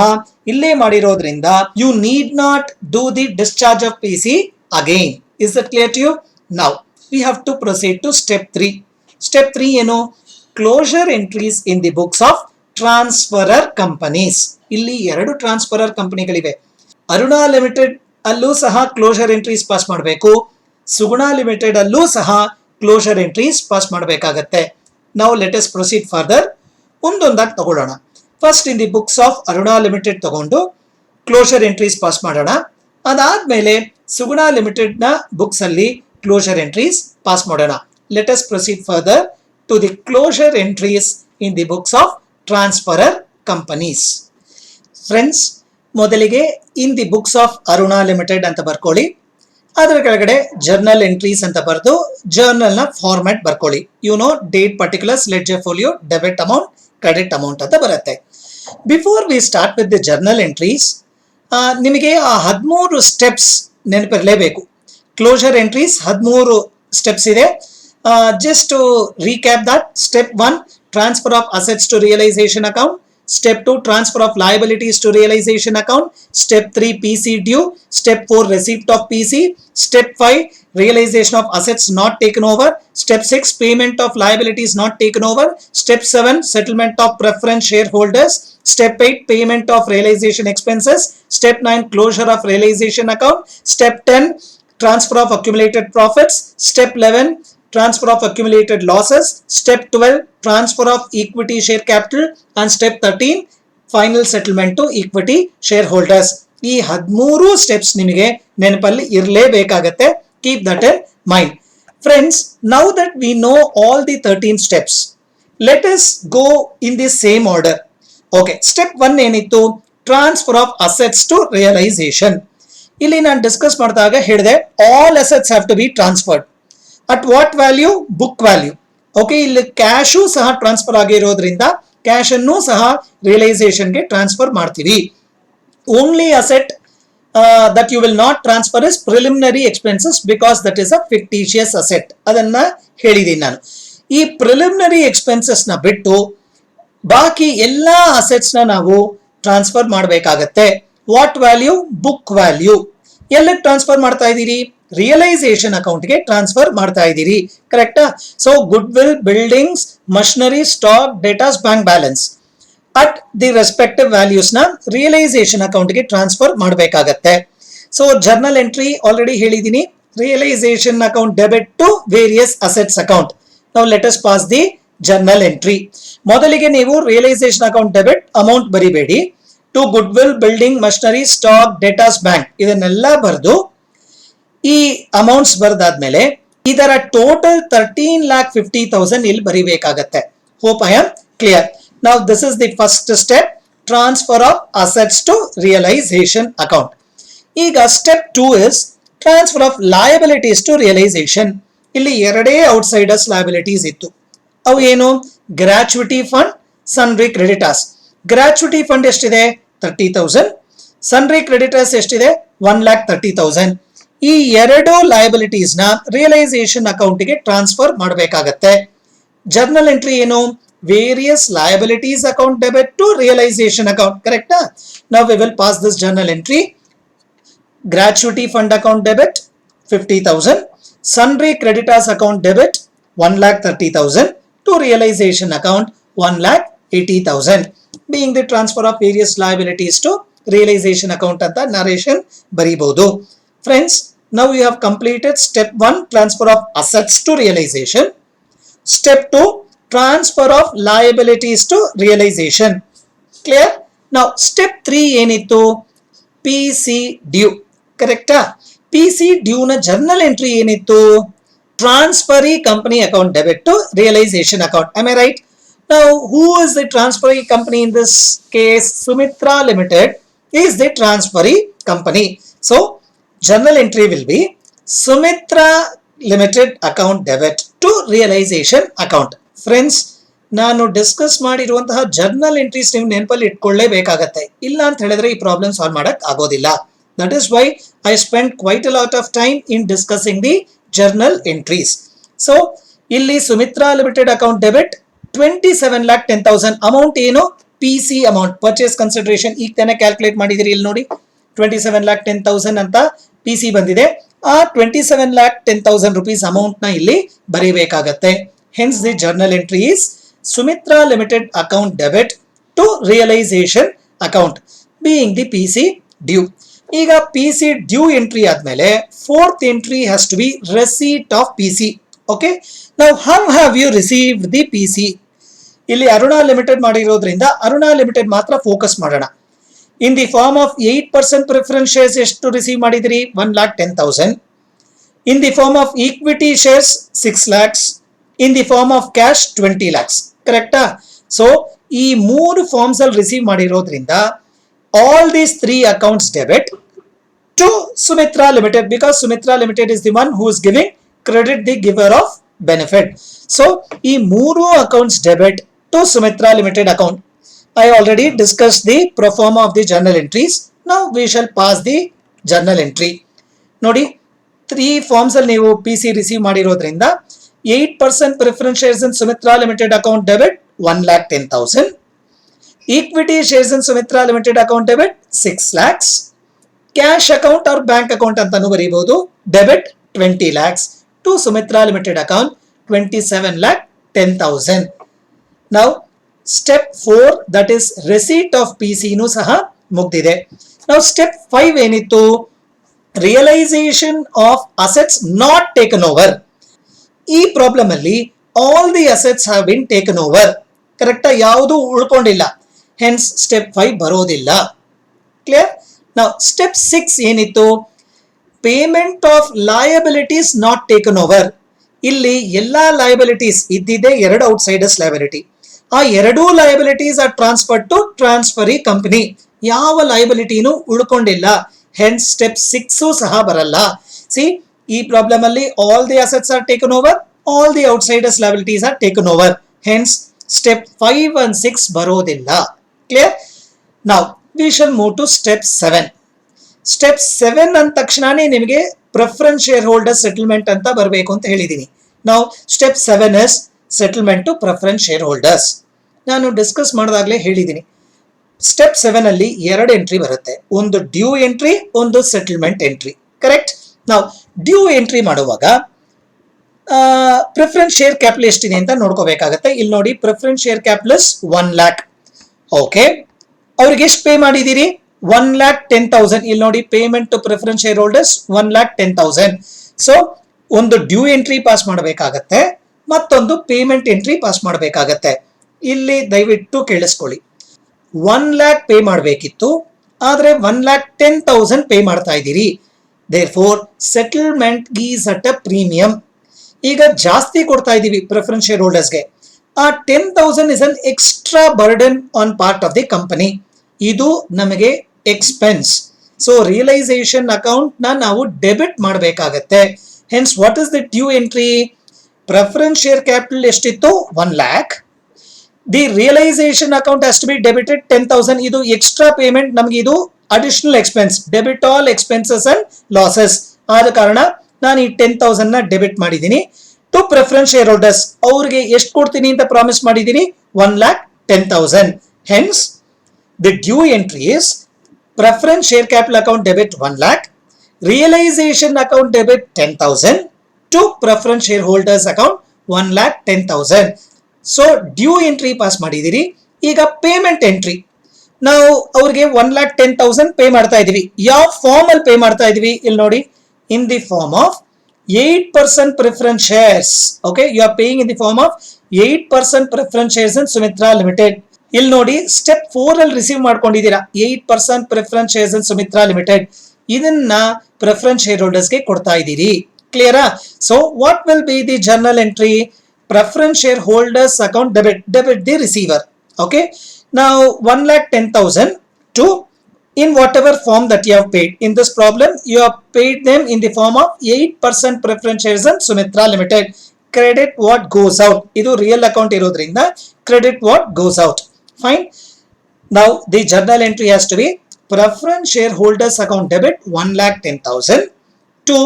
ಇಲ್ಲೇ ಮಾಡಿರೋದ್ರಿಂದ you need not do the discharge of P C again. Is that clear to you? Now we have to proceed to step 3. Step 3 ಏನು? Closure entries in the books of transferor companies. ಇಲ್ಲಿ 2 ಟ್ರಾನ್ಸ್ಫರರ್ ಕಂಪನಿಗಳಿವೆ. ಅರುಣಾ ಲಿಮಿಟೆಡ್ ಅಲ್ಲೂ ಸಹ ಕ್ಲೋಸರ್ ಎಂಟ್ರೀಸ್ ಪಾಸ್ ಮಾಡಬೇಕು, ಸುಗುಣ ಲಿಮಿಟೆಡ್ ಅಲ್ಲೂ ಸಹ ಕ್ಲೋಸರ್ ಎಂಟ್ರೀಸ್ ಪಾಸ್ ಮಾಡಬೇಕಾಗತ್ತೆ. ನಾವು ಲೆಟ್ ಅಸ್ ಪ್ರೊಸೀಡ್ ಫರ್ದರ್. ಒಂದೊಂದಾಗಿ ತಗೊಳ್ಳೋಣ. First in the books of Aruna Limited ತಗೊಂಡು ಕ್ಲೋಸರ್ ಎಂಟ್ರೀಸ್ ಪಾಸ್ ಮಾಡೋಣ. ಅದಾದ್ಮೇಲೆ ಸುಗುಣ ಲಿಮಿಟೆಡ್ ನ ಬುಕ್ಸ್ ಅಲ್ಲಿ ಕ್ಲೋಸರ್ ಎಂಟ್ರೀಸ್ ಪಾಸ್ ಮಾಡೋಣ. Let us proceed further to the closure entries in the books of transferor companies. Friends, ಮೊದಲಿಗೆ in the books of Aruna Limited ಅಂತ ಬರ್ಕೊಳ್ಳಿ. ಅದರ ಕೆಳಗಡೆ ಜರ್ನಲ್ ಎಂಟ್ರೀಸ್ ಅಂತ ಬರೆದು ಜರ್ನಲ್ ನ ಫಾರ್ಮ್ಯಾಟ್ ಬರ್ಕೊಳ್ಳಿ. Date, particulars, ledger folio, debit amount, credit amount ಅಂತ ಬರುತ್ತೆ. Before we start with the journal entries, ನಿಮಗೆ ಆ 13 ಸ್ಟೆಪ್ಸ್ ನೆನಪಿರಲೇಬೇಕು. ಕ್ಲೋಸರ್ ಎಂಟ್ರೀಸ್ 13 ಸ್ಟೆಪ್ಸ್ ಇದೆ. Just to recap that: step 1 transfer of assets to realisation account. Step 2 transfer of liabilities to realization account. Step 3 PC due. Step 4 receipt of PC. Step 5 realization of assets not taken over. Step 6 payment of liabilities not taken over. Step 7 settlement of preference shareholders. Step 8 payment of realization expenses. Step 9 closure of realization account. Step 10 transfer of accumulated profits. Step 11 transfer of accumulated losses. Step 12 transfer of equity share capital. And step 13 final settlement to equity shareholders. ಈ 13 ಸ್ಟೆಪ್ಸ್ ನಿಮಗೆ ನೆನಪಲ್ಲಿ ಇರಲೇಬೇಕಾಗತ್ತೆ. Keep that in mind. Friends, now that we know all the 13 steps, let us go in the same order. Okay, step 1 ಏನಿತ್ತು? Transfer of assets to realisation. ಇಲ್ಲಿ ನಾನು ಡಿಸ್ಕಸ್ ಮಾಡಿದಾಗ ಹೇಳಿದೆ all assets have to be transferred. At what value? Book value. Okay, ಇಲ್ಲಿ ಕ್ಯಾಶು ಸಹ ಟ್ರಾನ್ಸ್ಫರ್ ಆಗಿರೋದ್ರಿಂದ ಕ್ಯಾಶ್ ಅನ್ನು ಸಹ ರಿಯಲೈಸೇಷನ್ಗೆ ಟ್ರಾನ್ಸ್ಫರ್ ಮಾಡ್ತೀವಿ. Only asset that you will not transfer is preliminary expenses because that is a fictitious asset. ಅದನ್ನ ಹೇಳಿದ್ದೀನಿ ನಾನು. ಈ ಪ್ರಿಲಿಮಿನರಿ ಎಕ್ಸ್ಪೆನ್ಸಸ್ ನ ಬಿಟ್ಟು ಬಾಕಿ ಎಲ್ಲಾ ಅಸೆಟ್ಸ್ ನ ನಾವು ಟ್ರಾನ್ಸ್ಫರ್ ಮಾಡಬೇಕಾಗತ್ತೆ. What value? Book value. ಎಲ್ಲಕ್ಕೆ ಟ್ರಾನ್ಸ್ಫರ್ ಮಾಡ್ತಾ ಇದ್ದೀರಿ? ರಿಯಲೈಸೇಷನ್ ಅಕೌಂಟ್ಗೆ ಟ್ರಾನ್ಸ್ಫರ್ ಮಾಡ್ತಾ ಇದ್ದೀರಿ. ಕರೆಕ್ಟಾ? So goodwill, buildings, machinery, stock, debtors, bank balance at the respective values ನ ರಿಯಲೈಸೇಷನ್ ಅಕೌಂಟ್ಗೆ ಟ್ರಾನ್ಸ್ಫರ್ ಮಾಡಬೇಕಾಗತ್ತೆ. ಸೊ ಜರ್ನಲ್ ಎಂಟ್ರಿ ಆಲ್ರೆಡಿ ಹೇಳಿದ್ದೀನಿ. Realisation account debit to various assets account. ನಾವು let us pass the journal entry. ಮೊದಲಿಗೆ ನೀವು ರಿಯಲೈಸೇಷನ್ ಅಕೌಂಟ್ ಡೆಬಿಟ್ ಅಮೌಂಟ್ ಬರಿಬೇಡಿ. To goodwill, building, machinery, stock, debtors, bank ಇದನ್ನೆಲ್ಲ ಬರೆದು ಈ ಅಮೌಂಟ್ಸ್ ಬರೆದಾದ್ಮೇಲೆ ಇದರ ಟೋಟಲ್ 13,50,000 ಇಲ್ಲಿ ಬರಿಬೇಕಾಗತ್ತೆ. Hope I am clear. Now this is the first step, transfer of assets to realisation account. ಈಗ step 2 is transfer of liabilities to realisation. ಇಲ್ಲಿ 2 ಔಟ್ಸೈಡರ್ಸ್ ಲಯಬಿಲಿಟೀಸ್ ಇತ್ತು. ಅವು ಏನು? Gratuity fund, sundry creditors. Gratuity fund ಎಷ್ಟಿದೆ? 30,000. ಸನ್ರಿ ಕ್ರೆಡಿಟರ್ಸ್ ಎಷ್ಟಿದೆ? 1,30,000. ಈ 2 ಲಯಬಿಲಿಟೀಸ್ ನ ರಿಯಲೈಸೇಷನ್ ಅಕೌಂಟ್ಗೆ ಟ್ರಾನ್ಸ್ಫರ್ ಮಾಡಬೇಕಾಗತ್ತೆ. ಜರ್ನಲ್ ಎಂಟ್ರಿ ಏನು? Various liabilities account debit to realisation account. ಕರೆಕ್ಟಾ? Now we will pass this journal entry. Gratuity fund account debit 50,000. Sundry creditors account debit 1,30,000 to realization account 1,80,000. being the transfer of various liabilities to realization account ಅಂತ narration ಬರೀಬಹುದು. Friends, now you have completed step 1, transfer of assets to realization. Step 2, transfer of liabilities to realization. Clear? Now step 3 ಏನಿತ್ತು? PC due. ಕರೆಕ್ಟಾ? PC due ನ journal entry ಏನಿತ್ತು? Transferee company account debit to realization account. Am I right? Now, who is the transferee company in this case? Sumitra Limited is the transferee company. So, journal entry will be Sumitra Limited account debit to realization account. Friends, ನಾನು ಡಿಸ್ಕಸ್ ಮಾಡಿರುವಂತಹ ಜರ್ನಲ್ ಎಂಟ್ರೀಸ್ ನೀವು ನೆನಪಲ್ಲಿ ಇಟ್ಕೊಳ್ಳೇಬೇಕಾಗತ್ತೆ. ಇಲ್ಲ ಅಂತ ಹೇಳಿದ್ರೆ ಈ ಪ್ರಾಬ್ಲಮ್ ಸಾಲ್ವ್ ಮಾಡಕ್ ಆಗೋದಿಲ್ಲ. That is why I spent quite a lot of time in discussing the journal entries. So, ಇಲ್ಲಿ Sumitra limited account debit 27,10,000 amount ಏನು? PC amount, purchase consideration ಈಗ ತಾನೇ ಕ್ಯಾಲ್ಕುಲೇಟ್ ಮಾಡಿದಿರಿ. ಇಲ್ಲಿ ನೋಡಿ 27,10,000 ಅಂತ PC ಬಂದಿದೆ. ಆ 27,10,000 rupees ಅಮೌಂಟ್ ನ ಇಲ್ಲಿ ಬರೀಬೇಕಾಗತ್ತೆ. Hence the journal entry is Sumitra Limited account debit to realization account being the PC due. ಈಗ PC due entry ಆದ್ಮೇಲೆ fourth entry has to be receipt of PC. Okay, now how have you received the PC? ಇಲ್ಲಿ ಅರುಣಾ ಲಿಮಿಟೆಡ್ ಮಾಡಿರೋದ್ರಿಂದ ಅರುಣಾ ಲಿಮಿಟೆಡ್ ಮಾತ್ರ ಫೋಕಸ್ ಮಾಡೋಣ. In the form of 8% preference shares ಎಷ್ಟು ರಿಸೀವ್ ಮಾಡಿದಿರಿ? 1,10,000. In the form of equity shares 6 lakhs. In the form of cash 20 lakhs. ಕರೆಕ್ಟಾ? ಸೊ ಈ ಮೂರು ಫಾರ್ಮ್ಸ್ ಅಲ್ಲಿ ರಿಸೀವ್ ಮಾಡಿರೋದ್ರಿಂದ all these three accounts debit to Sumitra Limited, because Sumitra Limited is the one who is giving credit, the giver of benefit. So ಈ ಮೂರು accounts debit to Sumitra Limited account. I already discussed the pro forma of the journal entries. Now we shall pass the journal entry. ನೋಡಿ 3 forms ಅಲ್ಲಿ ನೀವು PC ರಿಸೀವ್ ಮಾಡಿರೋದ್ರಿಂದ 8% preference shares in Sumitra Limited account debit 1,10,000. Equity shares in Sumitra Limited account debit 6 lakhs. Cash account or bank account ಅಂತಾನು ಬರೀಬಹುದು debit 20 lakhs to Sumitra Limited account 27,10,000. Now step 4, that is receipt of PC ನು ಸಹ ಮುಗ್ದಿದೆ. Now step 5 ಏನಿತ್ತು? Realization of assets not taken over. ಈ ಪ್ರಾಬ್ಲಮ್ ಅಲ್ಲಿ all the assets have been taken over. ಕರೆಕ್ಟಾ? ಯಾವುದು ಉಳ್ಕೊಂಡಿಲ್ಲ. Hence step 5 ಬರೋದಿಲ್ಲ. ಕ್ಲಿಯರ್? Now step 6 ಏನಿತ್ತು? Payment of liabilities not taken over. ಇಲ್ಲಿ ಎಲ್ಲಾ ಲಯಬಿಲಿಟೀಸ್ ಇದ್ದಿದೆ, 2 ಔಟ್ಸೈಡರ್ಸ್ ಲಯಬಿಲಿಟಿ. ಆ ಎರಡೂ liabilities are transfer to transferee company. ಯಾವ ಲಯಬಿಲಿಟಿನೂ ಉಳ್ಕೊಂಡಿಲ್ಲ. ಹೆನ್ಸ್ ಸ್ಟೆಪ್ 6 ಸಹ ಬರಲ್ಲ. ಸಿ, ಈ ಪ್ರಾಬ್ಲಮ್ ಅಲ್ಲಿ all the assets are taken over, all the outsiders liabilities are taken over. Hence step 5 and 6 ಬರೋದಿಲ್ಲ. Clear? Now we shall move to step 7. Step 7 ಅಂದ ತಕ್ಷಣನೇ ನಿಮಗೆ ಪ್ರಿಫರೆನ್ಸ್ ಶೇರ್ ಹೋಲ್ಡರ್ ಸೆಟಲ್ಮೆಂಟ್ ಅಂತ ಬರಬೇಕು ಅಂತ ಹೇಳಿದೀನಿ. ನಾವು step 7 is settlement to preference share holders. ನಾನು ಡಿಸ್ಕಸ್ ಮಾಡಿದಾಗಲೇ ಹೇಳಿದ್ದೀನಿ, ಸ್ಟೆಪ್ 7 ಅಲ್ಲಿ 2 ಎಂಟ್ರಿ ಬರುತ್ತೆ. ಒಂದು ಡ್ಯೂ ಎಂಟ್ರಿ, ಒಂದು ಸೆಟಲ್ಮೆಂಟ್ ಎಂಟ್ರಿ. ಕರೆಕ್ಟ್? ನಾವು ಡ್ಯೂ ಎಂಟ್ರಿ ಮಾಡುವಾಗ ಪ್ರಿಫರೆನ್ಸ್ ಶೇರ್ ಕ್ಯಾಪಿಟಲ್ ಎಷ್ಟಿದೆ ಅಂತ ನೋಡ್ಕೋಬೇಕಾಗತ್ತೆ. ಇಲ್ಲಿ ನೋಡಿ, preference share capital 1 lakh. Okay, ಅವ್ರಿಗೆ ಎಷ್ಟು ಪೇ ಮಾಡಿದ್ದೀರಿ? 1,10,000. ಇಲ್ಲಿ ನೋಡಿ, payment to preference share holders 1,10,000. So ಒಂದು ಡ್ಯೂ ಎಂಟ್ರಿ ಪಾಸ್ ಮಾಡಬೇಕಾಗತ್ತೆ, ಮತ್ತೊಂದು ಪೇಮೆಂಟ್ ಎಂಟ್ರಿ ಪಾಸ್ ಮಾಡಬೇಕಾಗತ್ತೆ. ಇಲ್ಲಿ ದಯವಿಟ್ಟು ಕೇಳಿಸ್ಕೊಳ್ಳಿ, 1 lakh ಪೇ ಮಾಡಬೇಕಿತ್ತು, ಆದ್ರೆ 1,10,000 ಪೇ ಮಾಡ್ತಾ ಇದ್ದೀರಿ. Therefore settlement is at a premium. ಈಗ ಜಾಸ್ತಿ ಕೊಡ್ತಾ ಇದ್ದೀವಿ ಪ್ರಿಫರೆನ್ಸ್ ಶೇರ್ ಹೋಲ್ಡರ್ಸ್ಗೆ. ಆ 10,000 is an extra burden on part of the company. ಇದು ನಮಗೆ ಎಕ್ಸ್ಪೆನ್ಸ್. ಸೊ ರಿಯಲೈಸೇಷನ್ ಅಕೌಂಟ್ ನ ನಾವು ಡೆಬಿಟ್ ಮಾಡಬೇಕಾಗತ್ತೆ. Hence what is the due entry? Preference share capital ಎಷ್ಟಿತ್ತು? 1 lakh. The realisation account has to be debited 10,000. ಇದು ಎಕ್ಸ್ಟ್ರಾ ಪೇಮೆಂಟ್, ನಮಗೆ ಇದು additional expense. Debit all expenses and losses. ಆದ ಕಾರಣ ನಾನು ಈ 10,000 ನ ಡೆಬಿಟ್ ಮಾಡಿದ್ದೀನಿ ಟು ಪ್ರಿಫರೆನ್ಸ್ ಶೇರ್ ಹೋಲ್ಡರ್ಸ್. ಅವ್ರಿಗೆ ಎಷ್ಟು ಕೊಡ್ತೀನಿ ಅಂತ ಪ್ರಾಮಿಸ್ ಮಾಡಿದ್ದೀನಿ? 1,10,000. Hence the due entry is preference share capital account debit 1 lakh, realisation account debit 10,000 to preference share holders account 1,10,000. So due entry pass ಮಾಡಿದಿರಿ. ಈಗ ಪೇಮೆಂಟ್ ಎಂಟ್ರಿ, ನಾವು ಅವ್ರಿಗೆ 1,10,000 ಪೇ ಮಾಡ್ತಾ ಇದೀವಿ. ಯಾವ ಫಾರ್ಮ್ ಅಲ್ಲಿ ಪೇ ಮಾಡ್ತಾ ಇದೀವಿ? ಇಲ್ಲಿ ನೋಡಿ, in the form of 8% preference shares. Okay, you are paying in the form of 8% preference shares in Sumitra Limited. ಇಲ್ಲಿ ನೋಡಿ, ಸ್ಟೆಪ್ 4 ಅಲ್ಲಿ ರಿಸೀವ್ ಮಾಡ್ಕೊಂಡಿದ್ದೀರಾ 8% preference shares in Sumitra Limited. ಇದನ್ನ ಪ್ರಿಫರೆನ್ಸ್ ಶೇರ್ ಹೋಲ್ಡರ್ಸ್ಗೆ ಕೊಡ್ತಾ ಇದ್ದೀರಿ. ಕ್ಲಿಯರಾ? So what will be the journal entry? Preference share holders account debit the receiver. Okay, now 1,10,000 to in whatever form that you have paid. In this problem, you have paid them in the form of 8% preference shares in Sumitra Limited. Credit what goes out. Idu real account irodrinda credit what goes out. Fine. Now the journal entry has to be preference shareholders account debit 1,10,000 to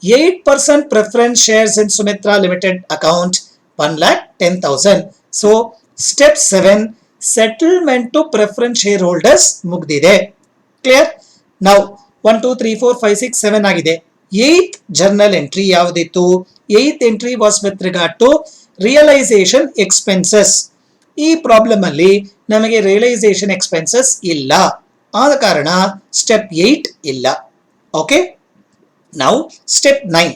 8% preference shares in Sumitra Limited account 1,10,000. So step 7, settlement to preference shareholders ಮುಗ್ದಿದೆ. ಕ್ಲಿಯರ್? ನಾವು 1 2 3 4 5 6 7 ಆಗಿದೆ. 8th ಜರ್ನಲ್ ಎಂಟ್ರಿ ಯಾವುದಿತ್ತು? 8th entry was with regard to realisation expenses. ಈ ಪ್ರಾಬ್ಲಮ್ ಅಲ್ಲಿ ನಮಗೆ ರಿಯಲೈಸೇಷನ್ ಎಕ್ಸ್ಪೆನ್ಸಸ್ ಇಲ್ಲ, ಆದ ಕಾರಣ ಸ್ಟೆಪ್ 8 ಇಲ್ಲ. ಓಕೆ, ನಾವು step 9.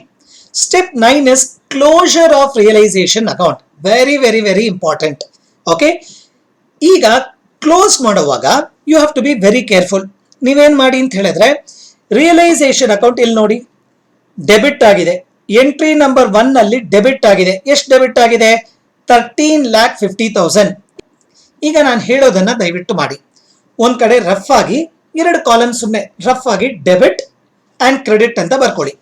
Step 9 is closure of realisation account. Very very very important. Okay, ಈಗ ಕ್ಲೋಸ್ ಮಾಡುವಾಗ you have to be very careful. ನೀವೇನ್ ಮಾಡಿ ಅಂತ ಹೇಳಿದ್ರೆ, ರಿಯಲೈಸೇಷನ್ ಅಕೌಂಟ್ ಇಲ್ಲಿ ನೋಡಿ, ಡೆಬಿಟ್ ಆಗಿದೆ. ಎಂಟ್ರಿ ನಂಬರ್ 1 ಅಲ್ಲಿ ಡೆಬಿಟ್ ಆಗಿದೆ. ಎಷ್ಟು ಡೆಬಿಟ್ ಆಗಿದೆ? 13,50,000. ಈಗ ನಾನು ಹೇಳೋದನ್ನ ದಯವಿಟ್ಟು ಮಾಡಿ. ಒಂದ್ ಕಡೆ ರಫ್ ಆಗಿ 2 ಕಾಲಮ್ ಸುಮ್ಮನೆ ರಫ್ ಆಗಿ ಡೆಬಿಟ್ ಅಂಡ್ ಕ್ರೆಡಿಟ್ ಅಂತ ಬರ್ಕೊಳ್ಳಿ.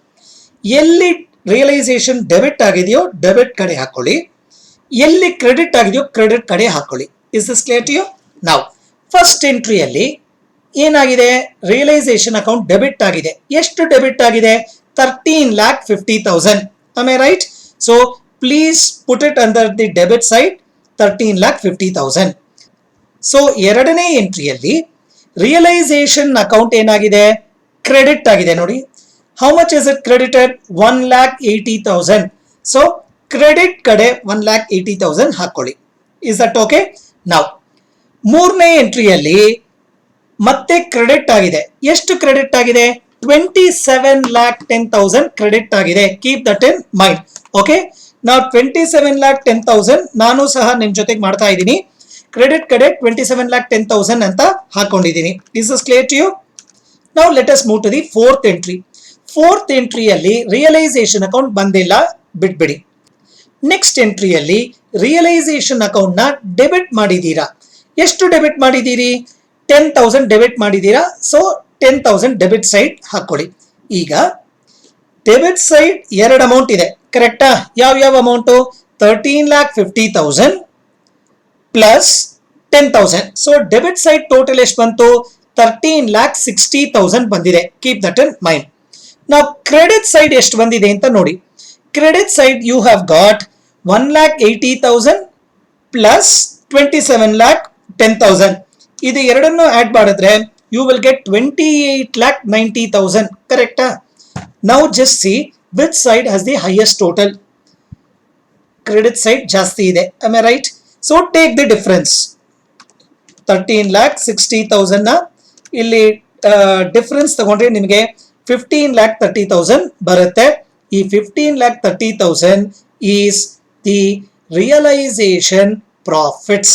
ಎಲ್ಲಿ ರಿಯಲೈಸೇಷನ್ ಡೆಬಿಟ್ ಆಗಿದೆಯೋ ಡೆಬಿಟ್ ಕಡೆ ಹಾಕೊಳ್ಳಿ, ಎಲ್ಲಿ ಕ್ರೆಡಿಟ್ ಆಗಿದೆಯೋ ಕ್ರೆಡಿಟ್ ಕಡೆ ಹಾಕೊಳ್ಳಿ. Is this clear to you? ನಾವು ಫಸ್ಟ್ ಎಂಟ್ರಿಯಲ್ಲಿ ಏನಾಗಿದೆ? ರಿಯಲೈಸೇಷನ್ ಅಕೌಂಟ್ ಡೆಬಿಟ್ ಆಗಿದೆ. ಎಷ್ಟು ಡೆಬಿಟ್ ಆಗಿದೆ? 13,50,000. Am I right? So please put it under the debit side, 13,50,000. So ಎರಡನೇ ಎಂಟ್ರಿಯಲ್ಲಿ ರಿಯಲೈಸೇಷನ್ ಅಕೌಂಟ್ ಏನಾಗಿದೆ? ಕ್ರೆಡಿಟ್ ಆಗಿದೆ. ನೋಡಿ, how much is it credited? 1,80,000. So credit ಕಡೆ 1,80,000 ಹಾಕೊಳ್ಳಿ. Is that okay? ನಾವು ಮೂರನೇ ಎಂಟ್ರಿಯಲ್ಲಿ ಮತ್ತೆ ಕ್ರೆಡಿಟ್ ಆಗಿದೆ. ಎಷ್ಟು ಕ್ರೆಡಿಟ್ ಆಗಿದೆ? 27,10,000 ಕ್ರೆಡಿಟ್ ಆಗಿದೆ. Keep that in mind. Okay, ನಾವು 27,10,000 ನಾನು ಸಹ ನಿಮ್ ಜೊತೆಗೆ ಮಾಡ್ತಾ ಇದ್ದೀನಿ. ಕ್ರೆಡಿಟ್ ಕಡೆ 27,10,000 ಅಂತ ಹಾಕೊಂಡಿದ್ದೀನಿ. Is this clear to you? ನಾವು let us move to the fourth entry. Fourth ಎಂಟ್ರಿಯಲ್ಲಿ ರಿಯಲೈಸೇಷನ್ ಅಕೌಂಟ್ ಬಂದಿಲ್ಲ, ಬಿಟ್ಬಿಡಿ. ನೆಕ್ಸ್ಟ್ ಎಂಟ್ರಿಯಲ್ಲಿ ರಿಯಲೈಸೇಷನ್ ಅಕೌಂಟ್ ನ ಡೆಬಿಟ್ ಮಾಡಿದೀರಾ. ಎಷ್ಟು ಡೆಬಿಟ್ ಮಾಡಿದೀರಿ? 10,000 ಡೆಬಿಟ್ ಮಾಡಿದೀರಾ. ಸೊ 10,000 ಡೆಬಿಟ್ ಸೈಡ್ ಹಾಕೊಳ್ಳಿ. ಈಗ ಡೆಬಿಟ್ ಸೈಡ್ 2 ಅಮೌಂಟ್ ಇದೆ, ಕರೆಕ್ಟಾ? ಯಾವ amount? 13,50,000 plus 10,000. So debit side total ಎಷ್ಟು ಬಂತು? 13,60,000 ಬಂದಿದೆ. Keep that in mind. ನಾವು ಕ್ರೆಡಿಟ್ ಸೈಡ್ ಎಷ್ಟು ಬಂದಿದೆ ಅಂತ ನೋಡಿ. Credit side you have got 1,80,000 plus 27,10,000. ಇದು ಎರಡನ್ನು ಆಡ್ ಮಾಡಿದ್ರೆ you will get 28,90,000. correct? Now just see which side has the highest total. Credit side ಜಾಸ್ತಿ ಇದೆ. Am I right? So take the difference. 13,60,000 ನ ಇಲ್ಲಿ ಡಿಫರೆನ್ಸ್ ತಗೊಂಡ್ರೆ ನಿಮಗೆ 15,30,000 ಬರುತ್ತೆ. ಈ 15,30,000 is the realization profits.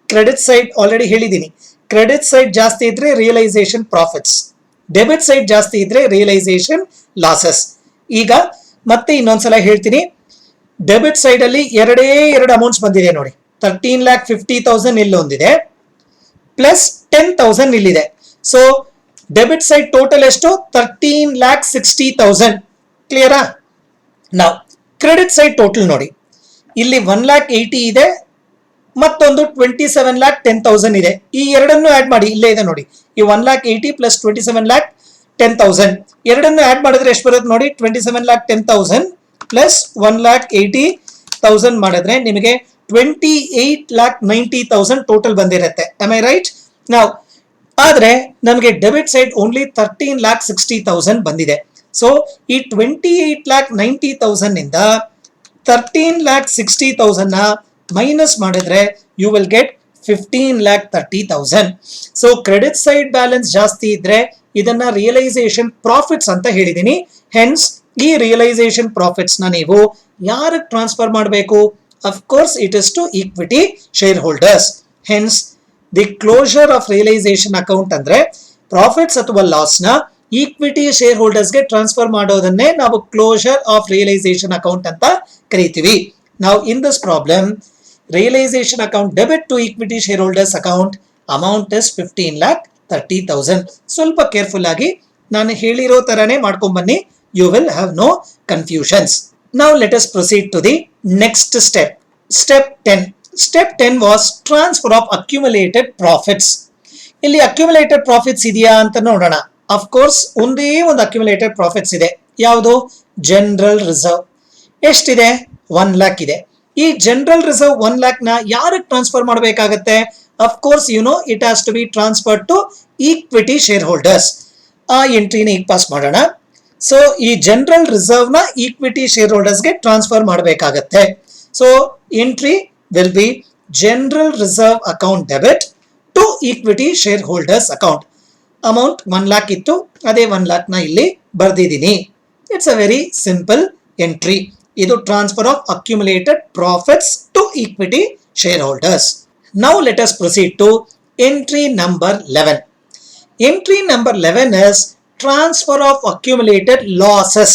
Credit side already ಹೇಳಿದ್ದೀನಿ. ಕ್ರೆಡಿಟ್ ಸೈಡ್ ಜಾಸ್ತಿ ಇದ್ರೆ ರಿಯಲೈಸೇಷನ್ ಪ್ರಾಫಿಟ್ಸ್, ಡೆಬಿಟ್ ಸೈಡ್ ಜಾಸ್ತಿ ಇದ್ರೆ ರಿಯಲೈಸೇಷನ್ ಲಾಸಸ್. ಈಗ ಮತ್ತೆ ಇನ್ನೊಂದ್ಸಲ ಹೇಳ್ತೀನಿ. ಡೆಬಿಟ್ ಸೈಡ್ ಅಲ್ಲಿ ಎರಡು ಅಮೌಂಟ್ಸ್ ಬಂದಿದೆ ನೋಡಿ. 13,50,000 ಇಲ್ಲೊಂದಿದೆ, ಪ್ಲಸ್ 10,000 ಇಲ್ಲಿದೆ. ಸೊ ಡೆಬಿಟ್ ಸೈಡ್ ಟೋಟಲ್ ಎಷ್ಟು? 13,60,000. ಕ್ಲಿಯರಾ? ನಾವು ಕ್ರೆಡಿಟ್ ಸೈಡ್ ಟೋಟಲ್ ನೋಡಿ. ಇಲ್ಲಿ 1,80,000 ಇದೆ, ಮತ್ತೊಂದು 27,10,000 ಇದೆ. ಈ ಎರಡನ್ನು ಆಡ್ ಮಾಡಿ, ಇಲ್ಲೇ ಇದೆ ನೋಡಿ. ಈ 1,80,000 ಪ್ಲಸ್ 27,10,000 ಎರಡನ್ನು ಆಡ್ ಮಾಡಿದ್ರೆ ಎಷ್ಟು ಬರುತ್ತೆ ನೋಡಿ? 27,10,000 ಪ್ಲಸ್ 1,80,000 ಮಾಡಿದ್ರೆ ನಿಮಗೆ 28,90,000 ಟೋಟಲ್ ಬಂದಿರುತ್ತೆ. am I right? ನಾವು ಆದ್ರೆ ನಮಗೆ ಡೆಬಿಟ್ ಸೈಡ್ ಓನ್ಲಿ 13,60,000 ಬಂದಿದೆ. ಸೊ ಈ 28,90,000 ಇಂದ 13,60,000 ನ ಮೈನಸ್ ಮಾಡಿದ್ರೆ you will get 15,30,000. So credit side balance ಜಾಸ್ತಿ ಇದ್ರೆ ಇದನ್ನ ರಿಯಲೈಸೇಷನ್ ಪ್ರಾಫಿಟ್ಸ್ ಅಂತ ಹೇಳಿದೀನಿ. ಹೆನ್ಸ್ ಈ ರಿಯಲೈಸೇಷನ್ ಪ್ರಾಫಿಟ್ಸ್ ನ ನೀವು ಯಾರಿಗೆ ಟ್ರಾನ್ಸ್ಫರ್ ಮಾಡಬೇಕು? Of course it is to equity share holders. Hence the closure of realisation account ಅಂದ್ರೆ ಪ್ರಾಫಿಟ್ಸ್ ಅಥವಾ ಲಾಸ್ ನ ಈಕ್ವಿಟಿ ಶೇರ್ ಹೋಲ್ಡರ್ಸ್ ಗೆ ಟ್ರಾನ್ಸ್ಫರ್ ಮಾಡೋದನ್ನೇ ನಾವು ಕ್ಲೋಜರ್ ಆಫ್ ರಿಯಲೈಸೇಷನ್ ಅಕೌಂಟ್ ಅಂತ ಕರಿತೀವಿ. ನಾವು in this problem realization account debit to equity shareholders account amount is 15,30,000. ಸ್ವಲ್ಪ ಕೇರ್ಫುಲ್ ಆಗಿ ನಾನು ಹೇಳಿರೋ ತರನೇ ಮಾಡ್ಕೊಂಡ್ ಬನ್ನಿ. you will have no confusions. Now let us proceed to the next step. Step 10. Step 10 was transfer of accumulated profits. ಇಲ್ಲಿ accumulated profits ಇದೆಯಾ ಅಂತ ನೋಡೋಣ. of course ಒಂದೇ ಒಂದು accumulated profits ಇದೆ. ಯಾವುದು? General reserve. ಎಷ್ಟಿದೆ? 1 lakh ಇದೆ. ಈ ಜನರಲ್ ರಿಸರ್ವ್ 1 lakh ನ ಯಾರಿಗೆ ಟ್ರಾನ್ಸ್ಫರ್ ಮಾಡಬೇಕಾಗತ್ತೆ? of course you know it has to be transferred to equity shareholders. ಆ ಎಂಟ್ರಿನ ಈಗ ಪಾಸ್ ಮಾಡೋಣ. ಸೊ ಈ ಜನರಲ್ ರಿಸರ್ವ್ ನ ಈಕ್ವಿಟಿ ಶೇರ್ ಹೋಲ್ಡರ್ಸ್ ಗೆ ಟ್ರಾನ್ಸ್ಫರ್ ಮಾಡಬೇಕಾಗತ್ತೆ. So entry will be general reserve account debit to equity share holders account. Amount 1 lakh ಇತ್ತು, ಅದೇ 1 lakh ನ ಇಲ್ಲಿ ಬರ್ದಿದ್ದೀನಿ. It's a very simple entry. ಇದು transfer of accumulated profits to equity share holders. Now let us proceed to entry number 11. Entry number 11 is transfer of accumulated losses.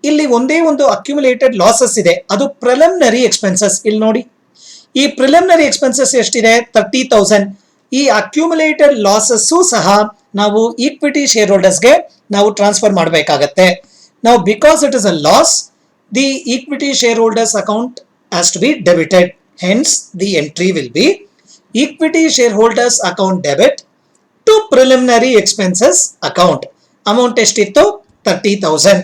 ಇಲ್ಲಿ ಒಂದೇ ಒಂದು ಅಕ್ಯುಮುಲೇಟೆಡ್ ಲಾಸಸ್ ಇದೆ, ಅದು ಪ್ರಿಲಿಮಿನರಿ ಎಕ್ಸ್ಪೆನ್ಸಸ್. ಇಲ್ಲಿ ನೋಡಿ, ಈ ಪ್ರಿಲಿಮಿನರಿ ಎಕ್ಸ್ಪೆನ್ಸಸ್ ಎಷ್ಟಿದೆ? 30,000. ಈ ಅಕ್ಯುಮುಲೇಟೆಡ್ ಲಾಸಸ್ ಸಹ ನಾವು ಈಕ್ವಿಟಿ ಶೇರ್ ಹೋಲ್ಡರ್ಸ್ಗೆ ನಾವು ಟ್ರಾನ್ಸ್ಫರ್ ಮಾಡಬೇಕಾಗತ್ತೆ. ನಾವು because it is a loss, the equity share holders account has to be debited. Hence, the entry will be equity shareholders account debit to preliminary expenses account. Amount ಎಷ್ಟಿತ್ತು? 30,000.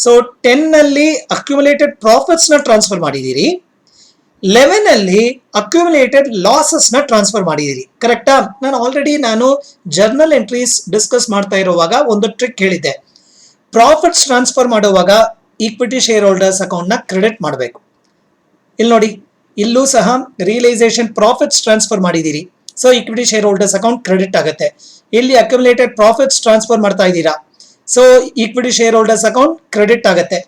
So 10 ನಲ್ಲಿ accumulated profits ನ ಟ್ರಾನ್ಸ್ಫರ್ ಮಾಡಿದಿರಿ, 11 ಅಲ್ಲಿ accumulated losses ನ ಟ್ರಾನ್ಸ್ಫರ್ ಮಾಡಿದಿರಿ. ಕರೆಕ್ಟಾ? ನಾನು ಜರ್ನಲ್ ಎಂಟ್ರೀಸ್ ಡಿಸ್ಕಸ್ ಮಾಡ್ತಾ ಇರುವಾಗ ಒಂದು ಟ್ರಿಕ್ ಹೇಳಿದ್ದೆ. ಪ್ರಾಫಿಟ್ಸ್ ಟ್ರಾನ್ಸ್ಫರ್ ಮಾಡುವಾಗ ಈಕ್ವಿಟಿ ಶೇರ್ ಹೋಲ್ಡರ್ಸ್ ಅಕೌಂಟ್ ನ ಕ್ರೆಡಿಟ್ ಮಾಡಬೇಕು. ಇಲ್ಲಿ ನೋಡಿ, ಇಲ್ಲೂ ಸಹ ರಿಯಲೈಸೇಷನ್ ಪ್ರಾಫಿಟ್ಸ್ ಟ್ರಾನ್ಸ್ಫರ್ ಮಾಡಿದ್ದೀರಿ, so equity share holders account credit ಆಗುತ್ತೆ. ಇಲ್ಲಿ ಅಕ್ಯುಮುಲೇಟೆಡ್ ಪ್ರಾಫಿಟ್ಸ್ ಟ್ರಾನ್ಸ್ಫರ್ ಮಾಡ್ತಾ ಇದ್ದೀರಾ, so equity share holders account credit ಆಗುತ್ತೆ.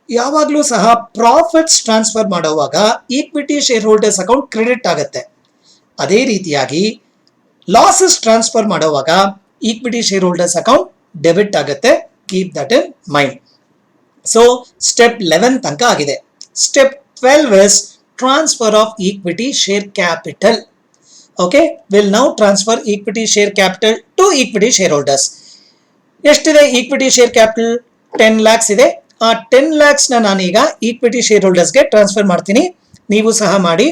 ಯಾವಾಗಲೂ ಸಹ ಪ್ರಾಫಿಟ್ಸ್ ಟ್ರಾನ್ಸ್ಫರ್ ಮಾಡುವಾಗ equity share holders account credit ಆಗುತ್ತೆ. ಅದೇ ರೀತಿಯಾಗಿ ಲಾಸಸ್ ಟ್ರಾನ್ಸ್ಫರ್ ಮಾಡುವಾಗ equity share holders account debit ಆಗುತ್ತೆ. Keep that in mind. So step 11 ತನಕ ಆಗಿದೆ. Step 12 is transfer of equity share capital. Okay, we'll now transfer equity share capital to equity shareholders. ಎಷ್ಟಿದೆ equity share capital? 10 lakhs ಇದೆ. ಆ 10 lakhs ನ ನಾನೀಗ equity shareholders ಗೆ ಟ್ರಾನ್ಸ್ಫರ್ ಮಾಡ್ತೀನಿ. ನೀವು ಸಹ ಮಾಡಿ.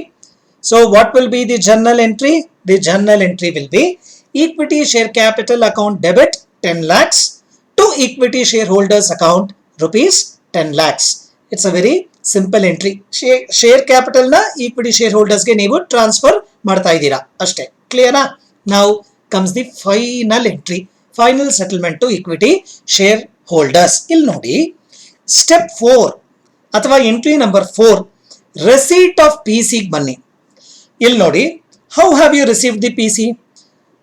So what will be the journal entry? The journal entry will be equity share capital account debit 10 lakhs to equity shareholders account rupees 10 lakhs. It's a very simple entry. Share capital ನ ಈಕ್ವಿಟಿ ಶೇರ್ ಹೋಲ್ಡರ್ಸ್ ಗೆ ನೀವು ಟ್ರಾನ್ಸ್ಫರ್ ಮಾಡ್ತಾ ಇದ್ದೀರಾ ಅಷ್ಟೇ. ಕ್ಲಿಯರಾ? Now comes the final entry, final settlement to equity share holders. ಇಲ್ಲಿ ನೋಡಿ, ಸ್ಟೆಪ್ 4 ಅಥವಾ entry number 4, receipt of PC ಬನ್ನಿ. ಇಲ್ಲಿ ನೋಡಿ, how have you received the PC?